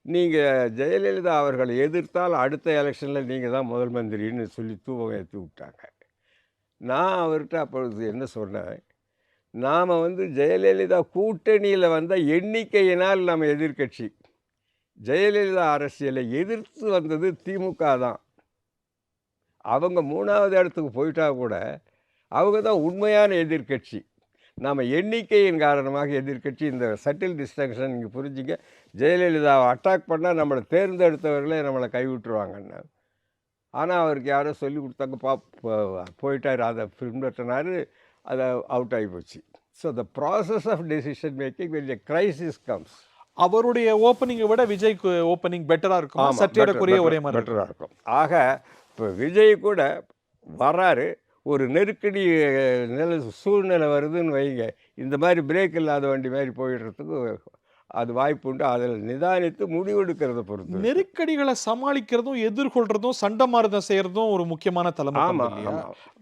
நீங்கள் ஜெயலலிதா அவர்களை எதிர்த்தால் அடுத்த எலெக்ஷனில் நீங்கள் தான் முதல் மந்திரின்னு சொல்லி தூவம் ஏற்றி விட்டாங்க. நான் அவர்கிட்ட அப்பொழுது என்ன சொன்னேன், நாம் ஜெயலலிதா கூட்டணியில் வந்த எண்ணிக்கையினால் நம்ம எதிர்க்கட்சி, ஜெயலலிதா அரசியலை எதிர்த்து வந்தது திமுக தான். அவங்க 3வது இடத்துக்கு போயிட்டா கூட அவங்க தான் உண்மையான எதிர்க்கட்சி. நாம் எண்ணிக்கையின் காரணமாக எதிர்க்கட்சி. இந்த சட்டில் டிஸ்டங்ஷன் நீங்கள் புரிஞ்சுங்க. ஜெயலலிதாவை அட்டாக் பண்ணால் நம்மளை தேர்ந்தெடுத்தவர்களே நம்மளை கைவிட்டுருவாங்கன்னு. ஆனால் அவருக்கு யாரோ சொல்லி கொடுத்தாங்க, போயிட்டார், அதை பின்பற்றினார், அதை அவுட் ஆகி போச்சு. So the process of decision making when a crisis comes. அவருடைய ஓப்பனிங்கை விட விஜய்க்கு ஓப்பனிங் பெட்டராக இருக்கும், சற்றேறக்குறைய ஒரே மாதிரி பெட்டராக இருக்கும். ஆக இப்போ விஜய் கூட வராரு, ஒரு நெருக்கடி சூழ்நிலை வருதுன்னு வைங்க, இந்த மாதிரி பிரேக் இல்லாத வண்டி மாதிரி போயிடுறதுக்கு அது வாய்ப்பு உண்டு. அதில் நிதானித்து முடிவெடுக்கிறத பொறுத்து. நெருக்கடிகளை சமாளிக்கிறதும் எதிர்கொள்றதும் சண்டை மாறுதம் செய்யறதும் ஒரு முக்கியமான தலைமை. ஆமாம்,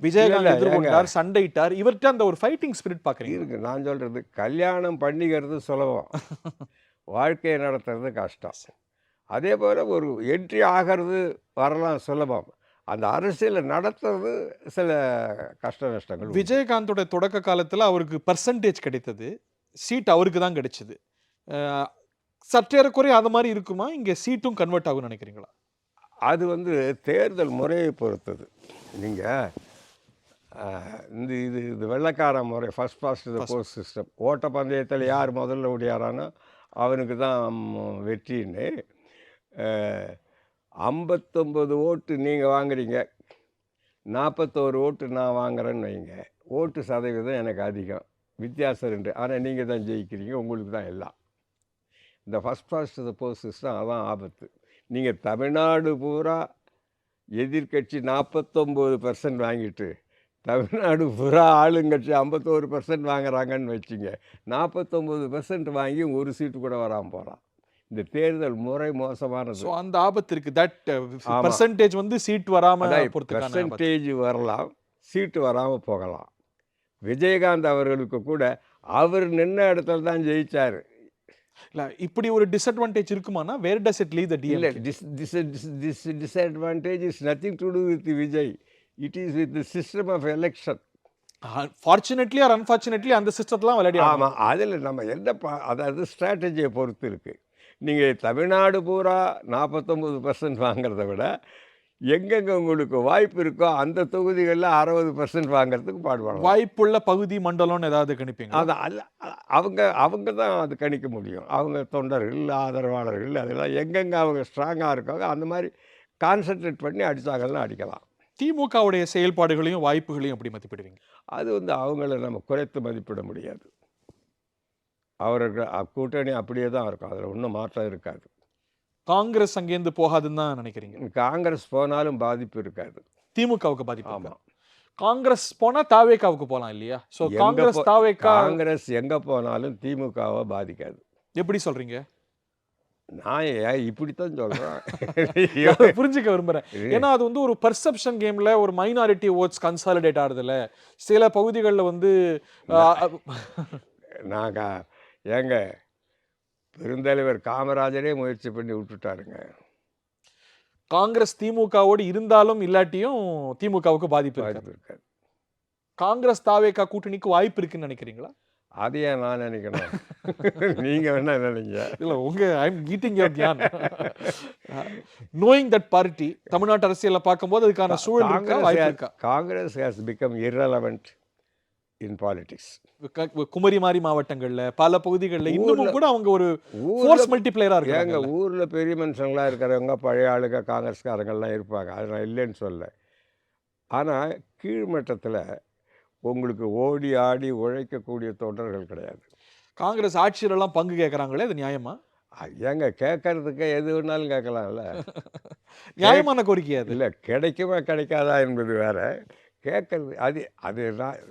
விஜயகாந்த் எதிர்கொண்டார், சண்டையிட்டார். இவர்கிட்ட அந்த ஒரு ஃபைட்டிங் ஸ்பிரிட் பார்க்குறீங்க இருக்கு. நான் சொல்கிறது, கல்யாணம் பண்ணிக்கிறது சுலபம், வாழ்க்கையை நடத்துறது கஷ்டம். அதே போல் ஒரு என்ட்ரி ஆகிறது வரலாம் சுலபம், அந்த அரசியலை நடத்துறது சில கஷ்ட நஷ்டங்கள். விஜயகாந்தோட தொடக்க காலத்தில் அவருக்கு பர்சன்டேஜ் கிடைத்தது, சீட் அவருக்கு தான் கிடைச்சது. சற்றேறக்குறைய அது மாதிரி இருக்குமா? இங்கே சீட்டும் கன்வெர்ட் ஆகும்னு நினைக்கிறீங்களா? அது தேர்தல் முறையை பொறுத்தது. நீங்கள் இது வெள்ளைக்கார முறை, first past the post system. ஓட்டப்பந்தயத்தில் யார் முதல்ல ஓடியாரானோ அவனுக்கு தான் வெற்றின்னு. 59 ஓட்டு நீங்கள் வாங்குறீங்க, 41 ஓட்டு நான் வாங்குறேன்னு வைங்க, ஓட்டு சதவீதம் எனக்கு அதிகம், வித்தியாசம் 2. ஆனால் நீங்கள் தான் ஜெயிக்கிறீங்க, உங்களுக்கு தான் எல்லாம். இந்த first past the post system அதான் ஆபத்து. நீங்கள் தமிழ்நாடு பூரா எதிர்கட்சி 49% வாங்கிட்டு தமிழ்நாடு பூரா ஆளுங்கட்சி 51% வாங்குறாங்கன்னு வச்சுங்க, 49% வாங்கி ஒரு சீட்டு கூட வராமல் போகிறான். இந்த தேர்தல் முறை மோசமானது. ஸோ அந்த ஆபத்து இருக்குது. தட் பர்சன்டேஜ் சீட் வராமல் பர்சன்டேஜ் வரலாம், சீட்டு வராமல் போகலாம். விஜயகாந்த் அவர்களுக்கு கூட அவர் நின்ன இடத்துல தான் ஜெயிச்சார். இல்லை, இப்படி ஒரு டிஸ்அட்வான்டேஜ் இருக்குமானா where does it leave the deal? இல்லை, this disadvantage is nothing to do with Vijay. It is with the system of election. Fortunately or unfortunately அந்த சிஸ்டத்தெலாம் விளையாடி. ஆமாம், அதில் நம்ம எந்த அதாவது ஸ்ட்ராட்டஜியை பொறுத்து இருக்குது. நீங்கள் தமிழ்நாடு பூரா 49% வாங்கிறத விட எங்கெங்கே உங்களுக்கு வாய்ப்பு இருக்கோ அந்த தொகுதிகளில் 60% வாங்கிறதுக்கு பாடுவாங்க. வாய்ப்புள்ள பகுதி மண்டலம்னு ஏதாவது கணிப்பீங்க? அது அல்ல, அவங்க தான் அது கணிக்க முடியும். அவங்க தொண்டர்கள், ஆதரவாளர்கள், அதெல்லாம் எங்கெங்கே அவங்க ஸ்ட்ராங்காக இருக்காங்க அந்த மாதிரி கான்சன்ட்ரேட் பண்ணி அடித்தாங்கன்னா அடிக்கலாம். திமுகவுடைய செயல்பாடுகளையும் வாய்ப்புகளையும் எப்படி மதிப்பிடுவீங்க? அது அவங்கள நம்ம குறைத்து மதிப்பிட முடியாது. அவர்கள் கூட்டணி அப்படியே தான் இருக்கும், அதில் ஒன்றும் மாற்றம் இருக்காது. காங்கிரஸ் அங்கேருந்து போகாதுன்னு தான் நினைக்கிறீங்க? காங்கிரஸ் போனாலும் பாதிப்பு இருக்காது, திமுகவுக்கு பாதிப்பு. ஆமாம். காங்கிரஸ் போனா தாவேகாவுக்கு போலாம் இல்லையா? சோ எங்க காங்கிரஸ் போ தாவேகா காங்கிரஸ் எங்க போனாலும் திமுகவை பாதிக்காது. எப்படி சொல்றீங்க? நான் ஏன் இப்படித்தான் சொல்றேன். இல்ல அத புரிஞ்சுக்க விரும்புறேன். ஏன்னா அது வந்து ஒரு பெர்செப்ஷன் கேம்ல ஒரு மைனாரிட்டி வோட்ஸ் கன்சாலிடேட் ஆகுதுல்ல. சில பகுதிகள்ல வந்து அ நான் அ நான் கா- ஏங்க பெருந்தலைவர் காமராஜரே முயற்சி பண்ணி விட்டுட்டாருங்க. காங்கிரஸ் திமுகவோடு இருந்தாலும் இல்லாட்டியும் திமுகவுக்கு பாதிப்பு இருக்காது. பாதிப்பு இருக்காது. காங்கிரஸ் தாவேகா கூட்டணிக்கு வாய்ப்பு இருக்குன்னு நினைக்கிறீங்களா? அது ஏன் நான் நினைக்கணும்? நீங்க வேணா நினைங்க. இல்ல உங்க ஐ அம் ஈட்டிங் யுவர் தியான். நோயிங் தட் பார்ட்டி தமிழ்நாட்டு அரசியல்ல பார்க்கும்போது அதுக்கான சூழல் இருக்கா? காங்கிரஸ் வாய்ப்பு இருக்கா? Congress has become irrelevant in politics. குமரி மாரி மாவட்டங்கள்ல பல பகுதிகள்ல இன்னமும் ஊர்ல கூட அவங்க ஒரு ஊர்ல ஃபோர்ஸ் மல்டிப்ளேயரா ஏங்க இருக்காங்கல்ல. ஊர்ல பெரிய மனுஷங்களா இருக்கிறவங்க பழைய ஆளுங்க காங்கிரஸ்காரங்கள்லாம் இருப்பாங்க. அது நான் இல்லைன்னு சொல்லல. ஆனா கீழ்மட்டத்துல உங்களுக்கு ஓடி ஆடி உழைக்கக்கூடிய தொண்டர்கள் கிடையாது. காங்கிரஸ் ஆட்சியில எல்லாம் பங்கு கேட்கறாங்களே அது நியாயமா? ஏங்க கேட்கறதுக்கு எது வேணாலும் கேட்கலாம்ல. நியாயமான கோரிக்கை அது. இல்ல கிடைக்குமா கிடைக்காதா என்பது வேற. கேட்கறது அது அது நான்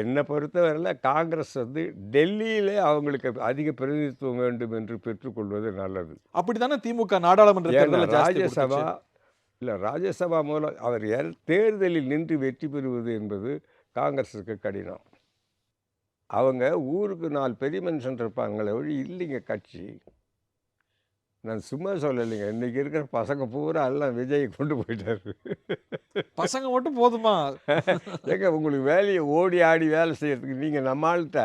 என்னை பொறுத்தவரையில காங்கிரஸ் வந்து டெல்லியிலே அவங்களுக்கு அதிக பிரதிநிதித்துவம் வேண்டும் என்று பெற்றுக்கொள்வது நல்லது. அப்படித்தானே திமுக நாடாளுமன்ற ஏன்னா தேர்தல்ல ஜாஸ்தி ராஜ்யசபா கொடுத்துச்சு. ராஜ்யசபா மூலம் அவர் தேர்தலில் நின்று வெற்றி பெறுவது என்பது காங்கிரஸுக்கு கடினம். அவங்க ஊருக்கு 4 பெரிய மனுஷன் இருப்பாங்களே ஒழி இல்லைங்க கட்சி. நான் சும்மா சொல்லலைங்க. இன்னைக்கு இருக்கிற பசங்க பூரா எல்லாம் விஜய் கொண்டு போயிட்டாரு. பசங்க மட்டும் போதுமா? ஏங்க உங்களுக்கு வேலையை ஓடி ஆடி வேலை செய்யறதுக்கு நீங்கள் நம்ம ஆள்கிட்ட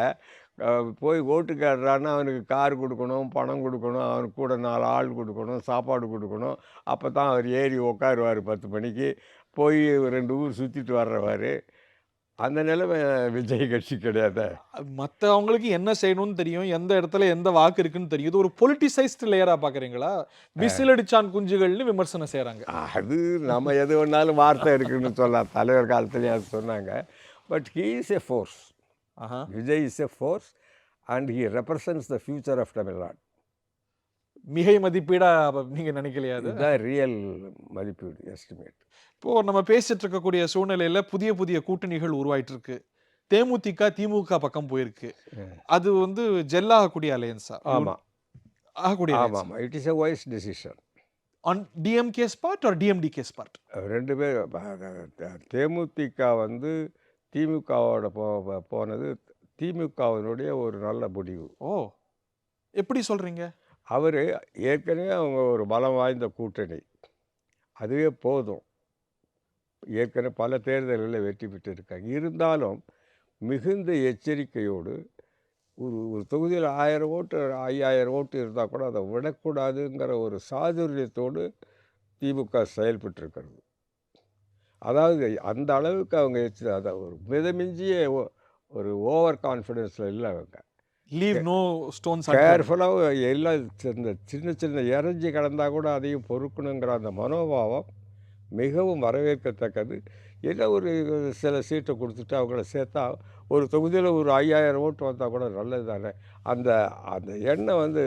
போய் ஓட்டுக்காடுறான்னா அவனுக்கு கார் கொடுக்கணும், பணம் கொடுக்கணும், அவனுக்கு கூட 4 ஆள் கொடுக்கணும், சாப்பாடு கொடுக்கணும். அப்போ தான் அவர் ஏறி உட்காருவார் 10 மணிக்கு. போய் 2 ஊர் சுற்றிட்டு வர்றவார். அந்த நிலைமை விஜய் கட்சி கிடையாதே. மத்தவங்களுக்கு என்ன செய்யணும்னு தெரியும். எந்த இடத்துல எந்த வாக்கு இருக்குன்னு தெரியும். இது ஒரு பொலிட்டிசைஸ்டு லேயரா பார்க்குறீங்களா? விசில் அடிச்சான் குஞ்சுகள்னு விமர்சனம் செய்றாங்க. அது நம்ம எது வேணாலும் வார்த்தை இருக்குன்னு சொல்லலாம். தலைவர் காலத்துலேயே அது சொன்னாங்க. But he is a force. ஆஹா. Vijay is a force and he represents the future of Tamil Nadu. மிகை மதிப்பீடா நீங்க நினைக்கலையா அது? இதுதான் ரியல் மதிப்பீடு எஸ்டிமேட். இப்போ நம்ம பேசிட்டு இருக்கக்கூடிய சூழ்நிலையில புதிய புதிய கூட்டணிகள் உருவாயிட்டு இருக்கு. தேமுதிக திமுக பக்கம் போயிருக்கு. அது வந்து ஜெல் ஆகக்கூடிய அலையன்ஸா? ஆமாம் ஆகக்கூடிய ஆமாம் ஆமாம். It is a wise decision. On DMK's part or DMDK's part? 2 பேர் தேமுதிக வந்து திமுகவோட போனது திமுகவினுடைய ஒரு நல்ல முடிவு. ஓ! எப்படி சொல்றீங்க? அவர் ஏற்கனவே அவங்க ஒரு பலம் வாய்ந்த கூட்டணி. அதுவே போதும். ஏற்கனவே பல தேர்தல்களில் வெற்றி பெற்று இருக்காங்க. இருந்தாலும் மிகுந்த எச்சரிக்கையோடு ஒரு ஒரு தொகுதியில் 1000 ஓட்டு 5000 ஓட்டு இருந்தால் கூட அதை விடக்கூடாதுங்கிற ஒரு சாதுரியத்தோடு திமுக செயல்பட்டிருக்கிறது. அதாவது அந்த அளவுக்கு அவங்க அதை ஒரு மிதமிஞ்சிய ஒரு ஓவர் கான்ஃபிடென்ஸில் இல்லை அவங்க. லீவ் நோ ஸ்டோன்ஸ் கேர்ஃபுல்லாக எல்லாம் இந்த சின்ன சின்ன இறஞ்சி கிடந்தால் கூட அதையும் பொறுக்கணுங்கிற அந்த மனோபாவம் மிகவும் வரவேற்கத்தக்கது. ஏதோ ஒரு சில சீட்டை கொடுத்துட்டு அவங்கள சேர்த்தா ஒரு தொகுதியில் ஒரு 5000 ஓட்டு வந்தால் கூட நல்லது தானே. அந்த அந்த எண்ணம் வந்து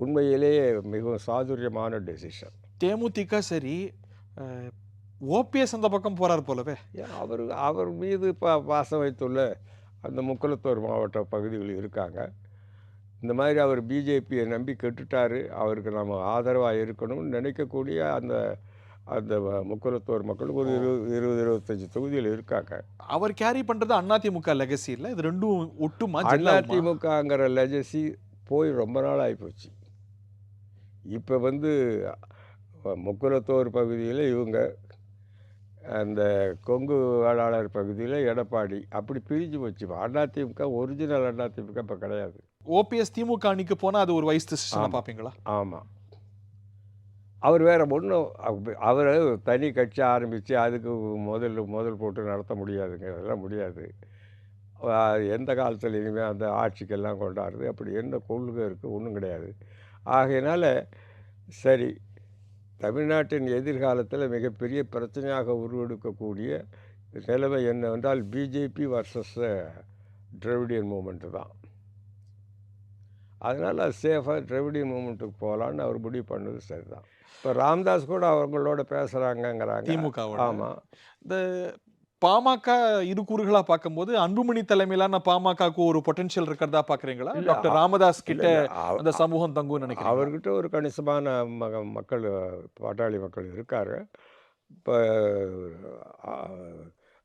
உண்மையிலேயே மிகவும் சாதுரியமான டெசிஷன். தேமுதிக சரி, ஓபிஎஸ் அந்த பக்கம் போறார் போலவே. அவர் மீது பாசம் வைத்துள்ள அந்த முக்குளத்தூர் மாவட்ட பகுதிகள் இருக்காங்க. இந்த மாதிரி அவர் பிஜேபியை நம்பி கெட்டுட்டார், அவருக்கு நம்ம ஆதரவாக இருக்கணும்னு நினைக்கக்கூடிய அந்த அந்த முக்குளத்தூர் மக்கள் ஒரு 20-25 தொகுதியில் இருக்காங்க. அவர் கேரி பண்றது அதிமுக லெகசி இல்ல, இது ரெண்டும் ஒட்டுமா? அதிமுகங்கிற லெகசி போய் ரொம்ப நாள் ஆகிப்போச்சு. இப்போ வந்து முக்குளத்தூர் பகுதியில் இவங்க, அந்த கொங்கு வேளாளர் பகுதியில் எடப்பாடி, அப்படி பிரிஞ்சு போச்சு. அதிமுக ஒரிஜினல் அதிமுக இப்போ கிடையாது. ஓபிஎஸ் திமுக அணிக்கு போனால் அது ஒரு வைஸ் டிசிஷனாக பார்ப்பீங்களா? ஆமாம். அவர் வேறு ஒன்றும் அவர் தனி கட்சி ஆரம்பித்து அதுக்கு முதல் போட்டு நடத்த முடியாதுங்க. அதெல்லாம் முடியாது. எந்த காலத்தில் இனிமேல் அந்த ஆட்சிக்கெல்லாம் கொண்டாடுறது அப்படி என்ன கொள்கை இருக்குது? ஒன்றும் கிடையாது. ஆகையினால சரி, தமிழ்நாட்டின் எதிர்காலத்தில் மிகப்பெரிய பிரச்சனையாக உருவெடுக்கக்கூடிய நிலைமை என்னவென்றால் பிஜேபி வர்சஸ் திராவிடியன் மூமெண்ட்டு தான். அதனால் சேஃபாக திராவிடியன் மூமெண்ட்டுக்கு போகலான்னு அவர் முடிவு பண்ணது சரிதான். இப்போ ராம்தாஸ் கூட அவங்களோட பேசுகிறாங்கங்கிறாங்க. திமுக. ஆமாம். இந்த பாமக இரு கூறுகளா பார்க்கும்போது அன்புமணி தலைமையிலான பாமகக்கு ஒரு பொட்டன்ஷியல் இருக்கிறதா பாக்குறீங்களா? இல்ல டாக்டர் ராமதாஸ் இல்ல கிட்ட இல்ல அந்த சமூகம் தங்கும்னு நினைக்கிறீங்களா? அவர்கிட்ட ஒரு கணிசமான மக்கள், பாட்டாளி மக்கள் இருக்காரு. இப்ப அ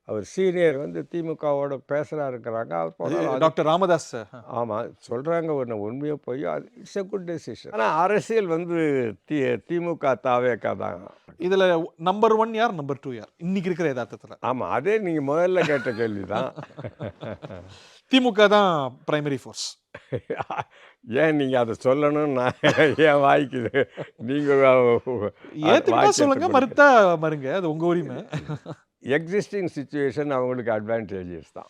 அவர் சீனியர் வந்து திமுகவோட பேசுறாருங்கிறாங்க. அவர் அது போனாலும் அது டாக்டர் ராமதாஸ். ஆமா. சொல்றாங்க ஒண்ணு உண்மையோ பொய்யோ அது இட்ஸ் எ குட் டெசிஷன். ஆனா அரசியல் வந்து தி திமுக, தாவேகா தான். இதுல நம்பர் 1 யார்? நம்பர் 2 யார்? இன்னைக்கு இருக்கிற யதார்த்தத்துல. ஆமா. அதே நீங்க முதல்ல கேட்ட கேள்வி தான். திமுக தான் பிரைமரி ஃபோர்ஸ். ஏன் நீங்க அத சொல்லணும்னு நான் என் வாய்க்கு நீங்க ஏத்துக்கிட்டா வாய்க்கு சொல்லுங்க, எடுத்து மறுத்தா மறுங்க. அது உங்க உரிமை. எக்ஸிஸ்டிங் சிச்சுவேஷன் அவங்களுக்கு அட்வான்டேஜஸ் தான்.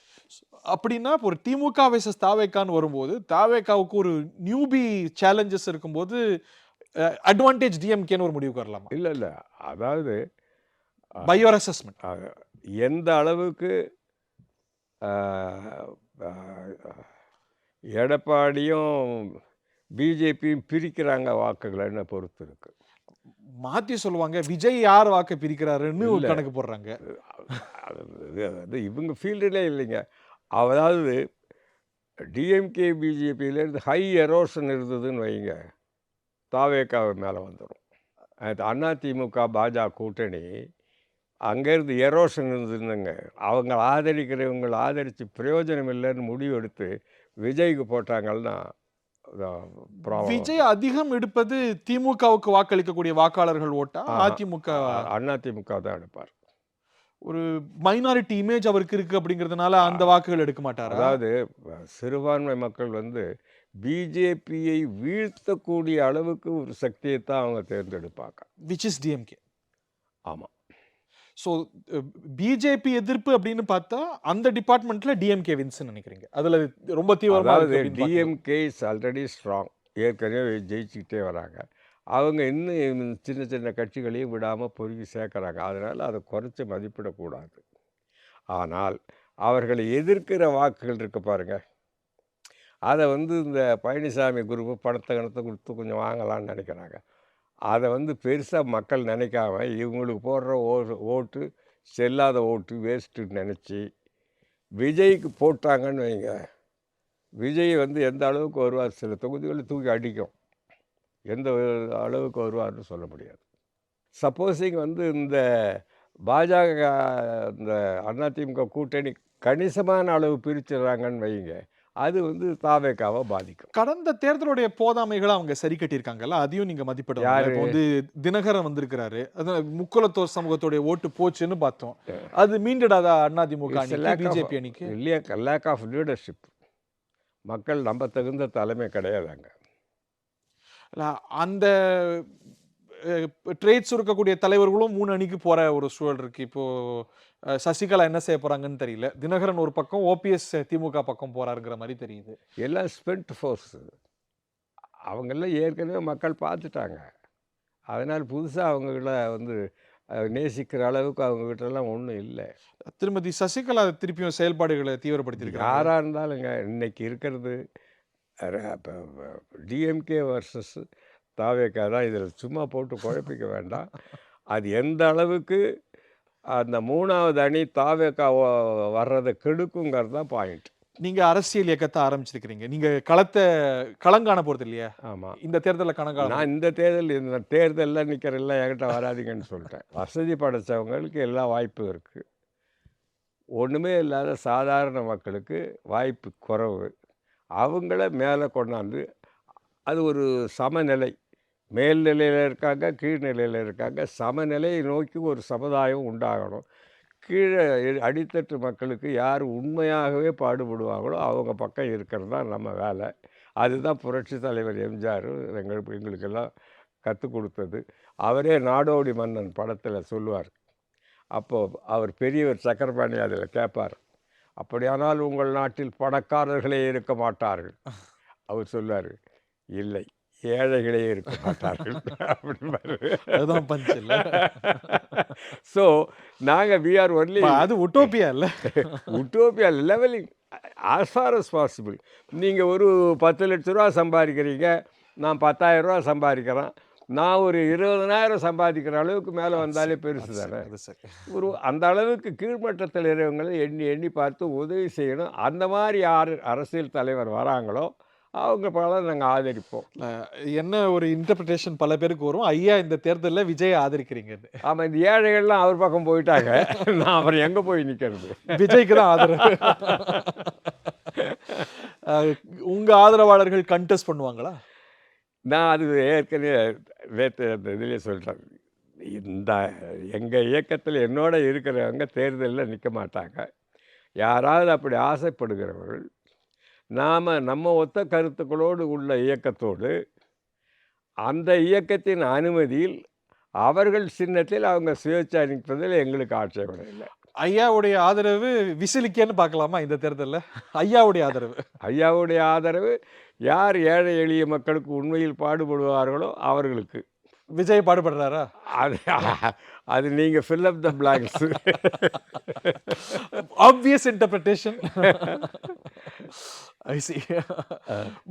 அப்படின்னா இப்போ ஒரு திமுக வெர்சஸ் தாவேகான்னு வரும்போது தாவேகாவுக்கு ஒரு நியூபி சேலஞ்சஸ் இருக்கும்போது அட்வான்டேஜ் டிஎம்கேன்னு ஒரு முடிவுக்கு வரலாமா? இல்ல, இல்ல. அதாவது அ பை யுவர் அசஸ்மென்ட். அ எந்த அளவுக்கு அ அ எடப்பாடியும், பிஜேபியும் பிரிக்கிறாங்க வாக்குகளன்னு பொறுத்து இருக்கு. மாத்தி சொல்லுவாங்க, விஜய் யார் வாக்கு பிரிக்கிறாருன்னு ஒரு இல்ல. கணக்கு போடுறாங்க. அது இவங்க ஃபீல்டுலே இல்லைங்க. அதாவது டிஎம்கே, பிஜேபியிலேருந்து ஹை எரோஷன் இருந்ததுன்னு வைங்க, தாவேகா மேல வந்துரும். அது அதிமுக, கூட்டணி அங்கேருந்து எரோஷன் இருந்ததுங்க. அவங்கள ஆதரிக்கிறவங்கள ஆதரித்து பிரயோஜனம் இல்லைன்னு முடிவு எடுத்து விஜய்க்கு போட்டாங்கன்னா ப்ராப்ளம். விஜய் அதிகம் எடுப்பது திமுகவுக்கு வாக்களிக்கக்கூடிய வாக்காளர்கள் ஓட்டா அதிமுக? அதிமுக தான் எடுப்பார். ஒரு மைனாரிட்டி இமேஜ் அவருக்கு இருக்கு அப்படிங்கிறதுனால அந்த வாக்குகள் எடுக்க மாட்டாரா? அதாவது சிறுபான்மை மக்கள் வந்து பிஜேபியை வீழ்த்தக்கூடிய அளவுக்கு ஒரு சக்தியை தான் அவங்க தேர்ந்தெடுப்பாங்க. Which is DMK. ஆமா. ஸோ பிஜேபி எதிர்ப்பு அப்படின்னு பார்த்தா அந்த டிபார்ட்மெண்ட்ல டிஎம்கே வின்ஸ்ன்னு நினைக்கிறீங்க? அதுல ரொம்ப தீவிரமா அதாவது இருக்கு அப்படின்னு பார்க்கணும். DMK is already strong. ஏற்கனவே ஜெயிச்சுக்கிட்டே வராங்க. அவங்க இன்னும் சின்ன சின்ன கட்சிகளையும் விடாமல் பொறுக்கி சேர்க்குறாங்க. அதனால் அதை குறைச்சி மதிப்பிடக்கூடாது. ஆனால் அவர்களை எதிர்க்கிற வாக்குகள் இருக்கு பாருங்க, அதை வந்து இந்த பழனிசாமி குரூப்பு பணத்தை கணத்தை கொடுத்து கொஞ்சம் வாங்கலாம்னு நினைக்கிறாங்க. அதை வந்து பெருசாக மக்கள் நினைக்காம இவங்களுக்கு போடுற ஓட்டு செல்லாத ஓட்டு வேஸ்ட்டுன்னு நினச்சி விஜய்க்கு போட்டாங்கன்னு வைங்க, விஜய் வந்து எந்த அளவுக்கு வருவார், சில தொகுதிகளை தூக்கி அடிக்கும். எந்த அளவுக்கு வருவார்னு சொல்ல முடியாது. சப்போஸிங் வந்து இந்த பாஜக, இந்த அதிமுக கூட்டணி கணிசமான அளவு பிரிச்சிடுறாங்கன்னு வைங்க, அது வந்து தாவேகாவை பாதிக்கும். கடந்த தேர்தலுடைய போதாமைகளை அவங்க சரி கட்டியிருக்காங்கல்ல, அதையும் நீங்க மதிப்பிடணும். யாரு? இப்போ வந்து தினகரன் வந்திருக்கிறாரு, அதான் முக்குலத்தோர் சமூகத்துடைய ஓட்டு போச்சுன்னு பார்த்தோம். அது மீண்டுடாதா அதிமுக இட்ஸ் அணிக்கு, லேக் ஆஃப் பிஜேபி அணிக்கு? இல்லையா, லேக் ஆஃப் லீடர்ஷிப். மக்கள் நம்ப தகுந்த தலைமை கிடையாதாங்க. இல்ல, அந்த ட்ரேட்ஸ் இருக்கக்கூடிய தலைவர்களும் 3 அணிக்கு போற ஒரு சூழல் இருக்கு. இப்போ சசிகலா என்ன செய்ய போறாங்கன்னு தெரியல. தினகரன் ஒரு பக்கம், ஓபிஎஸ் திமுக பக்கம் போறாருங்கிற மாதிரி தெரியுது. எல்லாம் ஸ்பென்ட் ஃபோர்ஸ். அவங்கெல்லாம் ஏற்கனவே மக்கள் பார்த்துட்டாங்க. அதனால் புதுசாக அவங்கள வந்து நேசிக்கிற அளவுக்கு அவங்ககிட்டலாம் ஒன்றும் இல்லை. திருமதி சசிகலா திருப்பியும் செயல்பாடுகளை தீவிரப்படுத்தியிருக்காங்க. யாராக இருந்தாலுங்க இன்னைக்கு இருக்கிறது டிஎம்கே வர்சஸ் தாவேகா தான். இதில் சும்மா போட்டு குழப்பிக்க வேண்டாம். அது எந்த அளவுக்கு அந்த 3வது அணி தாவேகா வர்றதை கெடுக்குங்கிறது தான் பாயிண்ட். நீங்க அரசியல் இயக்கத்தை ஆரம்பிச்சிருக்கிறீங்க. நீங்க களங்காண போறது இல்லையா? ஆமாம். இந்த தேர்தலில் களங்காண நான் இந்த தேர்தலில் நிற்கிறெல்லாம் என்கிட்ட வராதிங்கன்னு சொல்லிட்டேன். வசதி படைத்தவங்களுக்கு எல்லா வாய்ப்பும் இருக்குது. ஒன்றுமே இல்லாத சாதாரண மக்களுக்கு வாய்ப்பு குறைவு. அவங்கள மேலே கொண்டாந்து அது ஒரு சமநிலை. மேல்நிலையில் இருக்காங்க, கீழ்நிலையில் இருக்காங்க. சமநிலையை நோக்கி ஒரு சமுதாயம் உண்டாகணும். கீழே அடித்தட்டு மக்களுக்கு யார் உண்மையாகவே பாடுபடுவாங்களோ அவங்க பக்கம் இருக்கிறது தான் நம்ம வேலை. அதுதான் புரட்சி தலைவர் எம்ஜிஆர் எங்களுக்கெல்லாம் கற்றுக் கொடுத்தது. அவரே நாடோடி மன்னன் படத்தில் சொல்லுவார். அப்போது அவர் பெரியவர் சக்கரபாணி அதில் கேட்பார், அப்படியானால் உங்கள் நாட்டில் பணக்காரர்களே இருக்க மாட்டார்கள். அவர் சொல்லுவார், இல்லை ஏழைகளே இருக்க மாட்டார்கள் அப்படின்பாரு. அதுதான் பஞ்ச் இல்ல. ஸோ நாங்கள் வி ஆர் ஒன்லி அது உட்டோப்பியா இல்ல. Utopia levelling as far as possible. நீங்கள் ஒரு 10 லட்ச ரூபா சம்பாதிக்கிறீங்க, நான் 10,000 ரூபா சம்பாதிக்கிறேன். நான் ஒரு 20,000 சம்பாதிக்கிற அளவுக்கு மேலே அது வந்தாலே சரி, பெருசு அது சரி, தானே. அது சரி. அந்த அளவுக்கு கீழ்மட்டத்தில் இருக்கிறவங்களை எண்ணி எண்ணி பார்த்து உதவி செய்யணும். அந்த மாதிரி யார் அரசியல் தலைவர் வராங்களோ அவங்க படம் நாங்கள் ஆதரிப்போம். என்ன ஒரு இன்டர்பிரேஷன் பல பேருக்கு வரும், ஐயா இந்த தேர்தல்ல விஜயை ஆதரிக்கிறீங்கன்னு. ஆமாம், இந்த ஏழைகள்லாம் அவர் பக்கம் போயிட்டாங்க. நான் அப்புறம் எங்கே போய் நிற்கிறது? விஜய்க்கு தான் ஆதரவு. அஹ், உங்க ஆதரவாளர்கள் கண்டெஸ்ட் பண்ணுவாங்களா? நான் அது ஏற்கனவே நேற்று அந்த இதிலே சொல்கிறேன். இந்த எங்கள் இயக்கத்தில் என்னோட இருக்கிறவங்க தேர்தலில் நிற்க மாட்டாங்க. யாராவது அப்படி ஆசைப்படுகிறவர்கள் நம்ம ஒத்த கருத்துக்களோடு உள்ள இயக்கத்தோடு அந்த இயக்கத்தின் அனுமதியில் அவர்கள் சின்னத்தில் அவங்க சுயேட்சை நிற்பதில் எங்களுக்கு ஆட்சேபனை இல்லை. ஐயாவுடைய ஆதரவு விசிலிக்கேன்னு பார்க்கலாமா இந்த தேர்தல்ல? ஐயாவுடைய ஆதரவு. ஐயாவுடைய ஆதரவு யார் ஏழை எளிய மக்களுக்கு உண்மையில் பாடுபடுவார்களோ அவர்களுக்கு. விஜய் பாடுபடுறாரா? அது அது நீங்கள் fill up the blanks. Obvious interpretation. I see.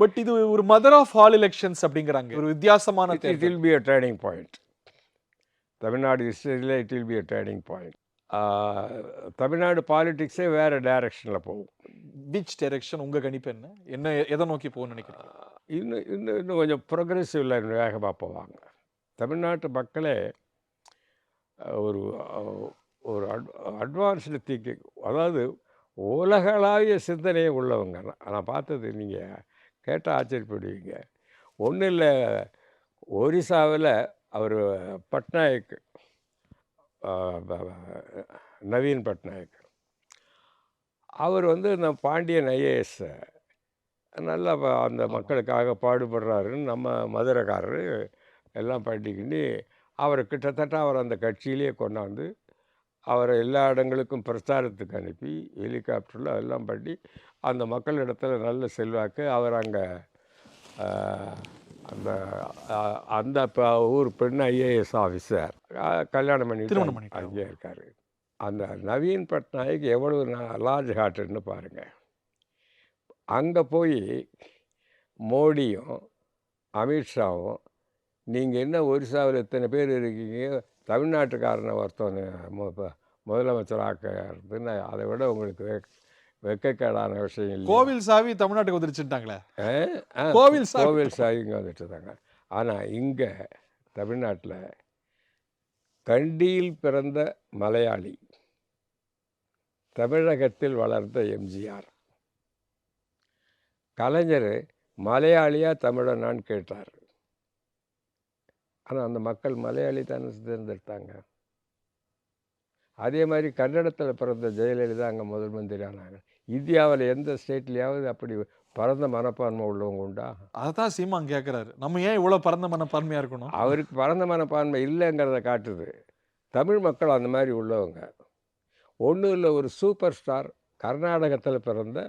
But இது ஒரு மதர் ஆஃப் ஆல் எலெக்ஷன்ஸ் அப்படிங்கிறாங்க. ஒரு வித்தியாசமான இட் தேர்தல். Will be a turning point. Tamil Nadu ஹிஸ்டரியில் it will be a turning point. Tamil Nadu பாலிடிக்ஸே வேறு டைரக்ஷனில் போகும். விச் டைரக்ஷன் உங்க கணிப்பு என்ன? என்ன எதை நோக்கி போகும்னு நினைக்கிறீங்க? இன்னும் இன்னும் இன்னும் கொஞ்சம் ப்ரொக்ரெசிவில் வேகமாக போவாங்க. தமிழ்நாட்டு மக்களே ஒரு ஒரு அட்வான்ஸ்டு திங்கிங், அதாவது உலகளாவிய சிந்தனையை உள்ளவங்க. நான் பார்த்தது நீங்கள் கேட்டால் ஆச்சரியப்படுவீங்க. ஒன்றும் இல்லை, ஒரிசாவில் அவர் பட்நாயக், நவீன் பட்நாயக், அவர் இந்த பாண்டியன் ஐஏஎஸ் நல்லா அந்த மக்களுக்காக பாடுபடுறாருன்னு நம்ம மதுரைக்காரரு எல்லாம் பண்ணிக்கிண்டு அவரை கிட்டத்தட்ட அவர் அந்த கட்சியிலேயே கொண்டாந்து அவரை எல்லா இடங்களுக்கும் பிரச்சாரத்துக்கு அனுப்பி ஹெலிகாப்டரில் எல்லாம் பண்ணி அந்த மக்களிடத்தில் நல்ல செல்வாக்கு. அவர் அங்கே அந்த அந்த ஊர் பெண் ஐஏஎஸ் ஆஃபீஸர் கல்யாணம் திருமணம் பண்ணிட்டு பண்ணிட்டாரு. அங்கே இருக்கார். அந்த நவீன் பட்நாயக் எவ்வளவு லார்ஜ் ஹார்ட்டுன்னு பாருங்கள். அங்கே போய் மோடியும் அமித்ஷாவும் நீங்கள் என்ன ஒரிசாவில் இத்தனை பேர் இருக்கீங்க, தமிழ்நாட்டுக்காரனை ஒருத்தவனை முதலமைச்சர் ஆக்கிறதுன்னு அதை விட உங்களுக்கு வெக்கக்கேடான விஷயம் இல்லை. கோவில் சாவி தமிழ்நாட்டுக்கு வந்துருச்சுட்டாங்களே. கோவில் சாவிங்க வந்துட்டுதாங்க. ஆனால் இங்கே தமிழ்நாட்டில் கண்டியில் பிறந்த மலையாளி, தமிழகத்தில் வளர்ந்த எம்ஜிஆர், கலைஞர் மலையாளியா தமிழனான்னு கேட்டார். ஆனால் அந்த மக்கள் மலையாளி தானே தேர்ந்தெடுத்தாங்க. அதே மாதிரி கன்னடத்தில் பிறந்த ஜெயலலிதா அங்கே முதல் மந்திரி ஆனாங்க. இந்தியாவில் எந்த ஸ்டேட்லேயாவது அப்படி பரந்த மனப்பான்மை உள்ளவங்க உண்டா? அதான் சீமான் கேட்குறாரு, நம்ம ஏன் இவ்வளோ பரந்த மனப்பான்மையாக இருக்கணும்? அவருக்கு பரந்த மனப்பான்மை இல்லைங்கிறத காட்டுது. தமிழ் மக்கள் அந்த மாதிரி உள்ளவங்க. ஒன்றும் இல்லை, ஒரு சூப்பர் ஸ்டார் கர்நாடகத்தில் பிறந்த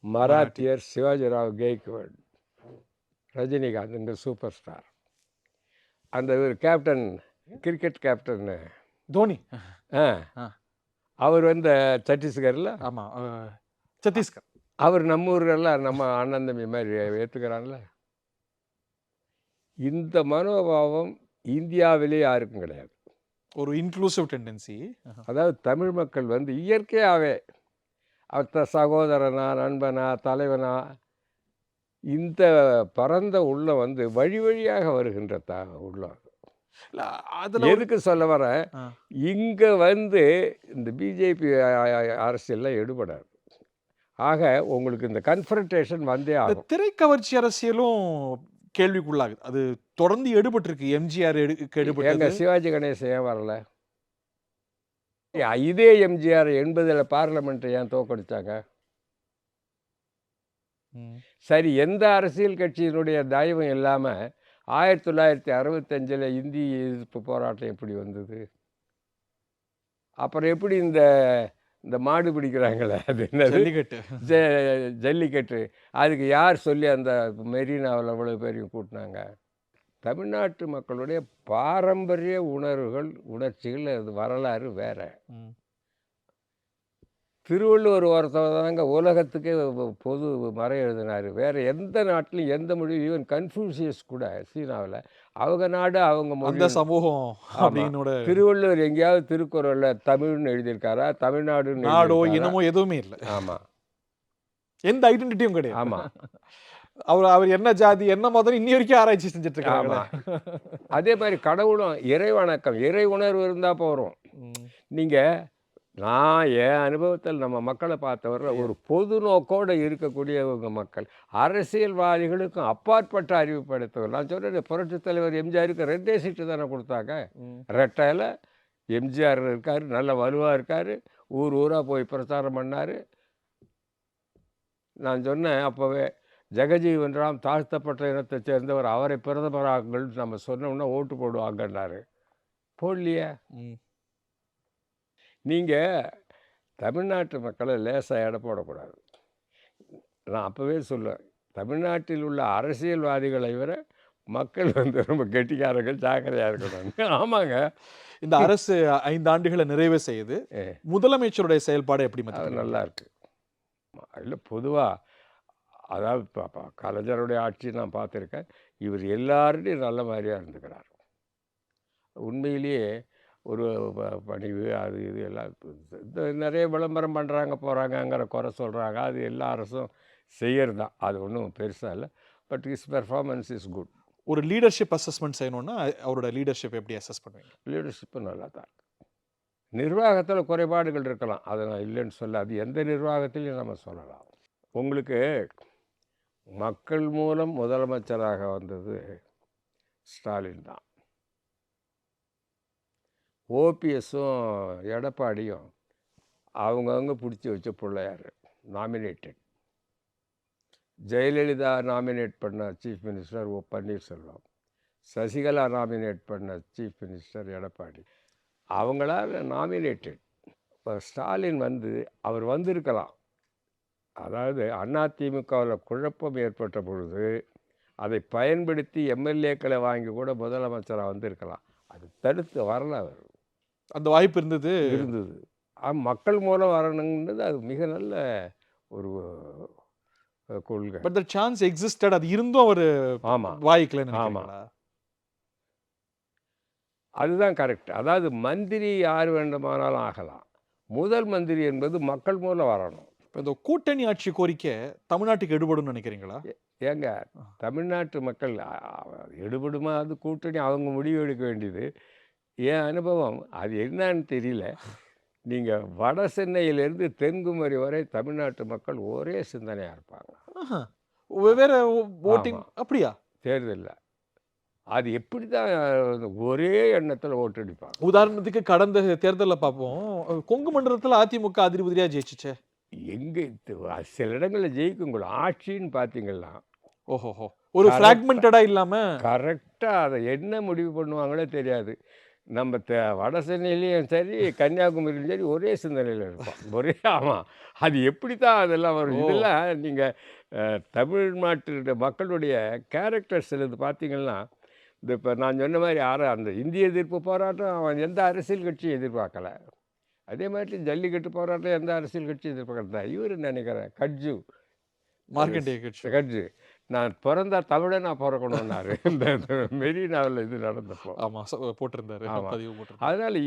மராத்தியர் சிவாஜிராவ் கெய்க்வாட், ரஜினிகாந்த் சூப்பர் ஸ்டார். அந்த ஒரு கேப்டன், கிரிக்கெட் கேப்டன் தோனி, அவர் சத்தீஸ்கரில், ஆமாம் சத்தீஸ்கர், அவர் நம்ம ஊரெல்லாம் நம்ம அண்ணன் தம்பி மாதிரி ஏற்றுக்கிறான்ல. இந்த மனோபாவம் இந்தியாவிலே யாருக்கும் கிடையாது. ஒரு இன்க்ளூசிவ் டெண்டன்சி. அதாவது தமிழ் மக்கள் இயற்கையாகவே அவர்த்த சகோதரனா, நண்பனா, தலைவனா, இந்த பரந்த உள்ள வழி வழியாக வருகின்ற உள்ள. அதில் எதுக்கு சொல்ல வர, இங்கே இந்த பிஜேபி அரசியல்லாம் எடுபடாது. ஆக உங்களுக்கு இந்த கன்ஃபரன்டேஷன் வந்தே ஆகும். திரைக்கவர்ச்சி அரசியலும் கேள்விக்குள்ளாகுது. அது தொடர்ந்து எடுபட்டிருக்கு. எம்ஜிஆர் எடுபட்டு, சிவாஜி கணேசன் ஏன் வரல? இதே எம்ஜிஆர் 80 பார்லிமெண்ட்டை ஏன் தோக்கடிச்சாங்க? சரி, எந்த அரசியல் கட்சியினுடைய தயவும் இல்லாமல் 1965 இந்தி எதிர்ப்பு போராட்டம் எப்படி வந்தது? அப்புறம் எப்படி இந்த மாடு பிடிக்கிறாங்களே, அது என்ன, ஜல்லிக்கட்டு, ஜல்லிக்கட்டு, அதுக்கு யார் சொல்லி அந்த மெரினாவில் அவ்வளோ பேரையும் கூட்டினாங்க? தமிழ்நாட்டு மக்களுடைய பாரம்பரிய உணர்வுகள், உணர்ச்சிகள், அது வரலாறு வேற. திருவள்ளுவர் ஒருத்தவர் தாங்க உலகத்துக்கே பொது மறை எழுதினார். வேறு எந்த நாட்டிலையும் எந்த மொழி, ஈவன் கன்ஃபூசியஸ் கூட சீனாவில் அவங்க நாடு அவங்க அந்த மொழி. சமூகம் ஆமா. அப்படின்னோட திருவள்ளுவர் எங்கேயாவது திருக்குறள்ல தமிழ்னு எழுதியிருக்காரா? தமிழ்நாடுன்னு நாடோ எழுதியிருக்காரா? இனமோ எதுவுமே இல்லை, ஆமா, எந்த ஐடென்டிட்டியும் கிடையாது. ஆமா, அவர் அவர் என்ன ஜாதி என்ன மதம் இன்னி வரைக்கும் ஆராய்ச்சி செஞ்சுட்டு இருக்காங்களே. ஆமா. அதே மாதிரி கடவுளும் இறை வணக்கம், இறை உணர்வு இருந்தா போதும். நீங்க நான் என் அனுபவத்தில் நம்ம மக்களை பார்த்தவரை ஒரு பொது நோக்கோடு இருக்கக்கூடியவங்க மக்கள். அரசியல்வாதிகளுக்கும் அப்பாற்பட்ட அறிவு படைத்தவர். நான் சொல்கிறேன், புரட்சித் தலைவர் எம்ஜிஆருக்கு 2 சீட்டு தானே கொடுத்தாங்க. ரெட்டையில் எம்ஜிஆர் இருக்கார், நல்ல வலுவாக இருக்கார், ஊர் ஊராக போய் பிரச்சாரம் பண்ணார். நான் சொன்னேன் அப்போவே, ஜெகஜீவன் ராம் தாழ்த்தப்பட்ட இனத்தை சேர்ந்தவர், அவரை பிரதமராகுங்கள் நம்ம சொன்னோம்னா ஓட்டு போடுவாங்கன்னாரு. போடலையே. நீங்கள் தமிழ்நாட்டு மக்களை லேசாக எடை போடக்கூடாது. நான் அப்போவே சொல்லுவேன், தமிழ்நாட்டில் உள்ள அரசியல்வாதிகளை விட மக்கள் ரொம்ப கெட்டிக்காரர்கள், ஜாக்கிரதையாக இருக்கணும். ஆமாங்க. இந்த அரசு 5 ஆண்டுகளை நிறைவு செய்யுது. முதலமைச்சருடைய செயல்பாடு எப்படி அது நல்லா இருக்கு. இல்லை பொதுவாக அதாவது கலைஞருடைய ஆட்சி நான் பார்த்துருக்கேன். இவர் எல்லார்டையும் நல்ல மாதிரியாக இருந்துக்கிறார். உண்மையிலேயே ஒரு பணிவு அது இது எல்லாம் நிறைய விளம்பரம் பண்ணுறாங்க போகிறாங்கங்கிற குறை சொல்கிறாங்க. அது எல்லா அரசும் செய்கிறது தான், அது ஒன்றும் பெருசாக இல்லை. But is performance is good. ஒரு லீடர்ஷிப் அசஸ்மெண்ட் செய்யணும்னா அவரோட லீடர்ஷிப் எப்படி அசஸ் பண்ணுவீங்க? லீடர்ஷிப்பு நல்லா தான் இருக்கு. நிர்வாகத்தில் குறைபாடுகள் இருக்கலாம், அதை நான் இல்லைன்னு சொல்ல. அது எந்த நிர்வாகத்திலையும் நம்ம சொல்லலாம். உங்களுக்கு மக்கள் மூலம் முதலமைச்சராக வந்தது ஸ்டாலின் தான். ஓபிஎஸும் எடப்பாடியும் அவங்கவுங்க பிடிச்சி வச்ச பிள்ளையார், நாமினேட்டட். ஜெயலலிதா நாமினேட் பண்ண சீஃப் மினிஸ்டர் ஓ பன்னீர்செல்வம், சசிகலா நாமினேட் பண்ண சீஃப் மினிஸ்டர் எடப்பாடி. அவங்களால் நாமினேட்டட். இப்போ ஸ்டாலின் அவர் வந்திருக்கலாம். அதாவது அதிமுகவில் குழப்பம் ஏற்பட்ட பொழுது அதை பயன்படுத்தி எம்எல்ஏக்களை வாங்கி கூட முதலமைச்சராக வந்திருக்கலாம். அது தடுத்து வரல. அவர் அந்த வாய்ப்பு இருந்தது. மக்கள் மூலம் வரணுங்கிறது அது மிக நல்ல ஒரு கொள்கை. But the chance existed. அது இருந்தும் அவர் வாய்க்கலன்னு நினைக்கிறீங்களா? அதுதான் கரெக்ட். அதாவது மந்திரி யார் வேண்டுமானாலும் ஆகலாம். முதல் மந்திரி என்பது மக்கள் மூலம் வரணும். இப்போ இந்த கூட்டணி ஆட்சி கோரிக்கை தமிழ்நாட்டுக்கு எடுபடும் நினைக்கிறீங்களா? ஏங்க, தமிழ்நாட்டு மக்கள் எடுபடுமா? அது கூட்டணி அவங்க முடிவு எடுக்க வேண்டியது. என் அனுபவம் அது என்னன்னு தெரியல. நீங்கள் வட சென்னையிலேருந்து தென்குமரி வரை தமிழ்நாட்டு மக்கள் ஒரே சிந்தனையாக இருப்பாங்க. வெவ்வேறு ஓட்டிங் அப்படியா? தேர்தலில் அது எப்படி தான் ஒரே எண்ணத்தில் ஓட்டடிப்பாங்க. உதாரணத்துக்கு கடந்த தேர்தலில் பார்ப்போம், கொங்கு மண்டலத்தில் அதிமுக அதிருபதியாக ஜெயிச்சிச்சே. எங்கே சில இடங்களில் ஜெயிக்குங்களா ஆட்சின்னு பார்த்தீங்கன்னா, ஓஹோஹோ, ஒரு ஃப்ராக்மெண்டடாக இல்லாமல் கரெக்டாக அதை என்ன முடிவு பண்ணுவாங்களே தெரியாது. நம்ம வட சென்னையிலையும் சரி கன்னியாகுமரியிலும் சரி ஒரே சிந்தனையில் இருப்போம். ஆமாம், அது எப்படி தான் அதெல்லாம் வரும். இதெல்லாம் நீங்கள் தமிழ்நாட்டு மக்களுடைய கேரக்டர்ஸ் இது பார்த்தீங்கன்னா, இப்போ நான் சொன்ன மாதிரி அந்த இந்திய எதிர்ப்பு போராட்டம் அவன் எந்த அரசியல் கட்சியும் எதிர்பார்க்கலை. அதே மாதிரி ஜல்லிக்கட்டு போராட்டம் எந்த அரசியல் கட்சியும் எதிர்பார்க்கறதா. இவர் நினைக்கிறேன் கட்ஜு, மார்க்கண்டேய கட்ஜு நான் பிறந்தா தமிழை நான் பிறக்கணும்னாரு. இந்த மெரினாவில் இது நடந்தப்போ போட்டிருந்தாரு. அதனால்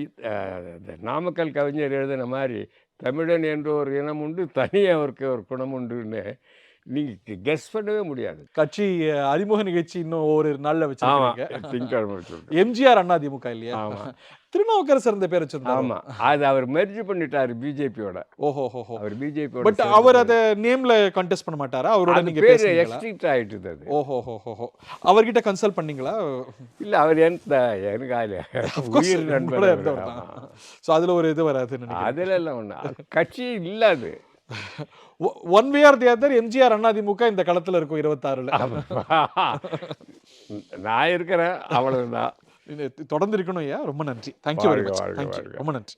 இந்த நாமக்கல் கவிஞர் எழுதின மாதிரி தமிழன் என்ற ஒரு இனம் உண்டு, தனியாக அவருக்கு ஒரு குணம் உண்டுன்னு நீங்கள் கெஸ் பண்ணவே முடியாது. கட்சி அறிமுக நிகழ்ச்சி இன்னும் ஒரு நாளில் வச்சுருக்காங்க. திங்கட்கிழமை எம்ஜிஆர் அதிமுக இல்லையா? ஆமாம், திருநாவுக்கரசர் இருந்த பேர் வச்சிருந்தாரு. ஆமாம், அது அவர் மெர்ஜ் பண்ணிட்டாரு பிஜேபியோட. ஓஹோஹோ, அவர் பிஜேபியோட. பட் அவர் அதை நேம்ல கண்டெஸ்ட் பண்ண மாட்டாரா? அவரோட நீங்க பேர் எக்ஸ்ட்ரீட் ஆயிட்டுது அது. ஓஹோஹோஹோ, அவர்கிட்ட கன்சல்ட் பண்ணீங்களா? இல்ல, அவர் எனக்கு உயிர் நண்பர். ஸோ அதுல ஒரு இது வராது. அதுல எல்லாம் ஒண்ணு கட்சி இல்ல. அது one way or the other MGR AIADMK இந்த களத்துல இருக்கும் 26ல. நான் இருக்கிறேன், அவ்வளவுதான். தொடர்ந்து இருக்கணும் ஐயா. ரொம்ப நன்றி. Thank you very much. ரொம்ப நன்றி.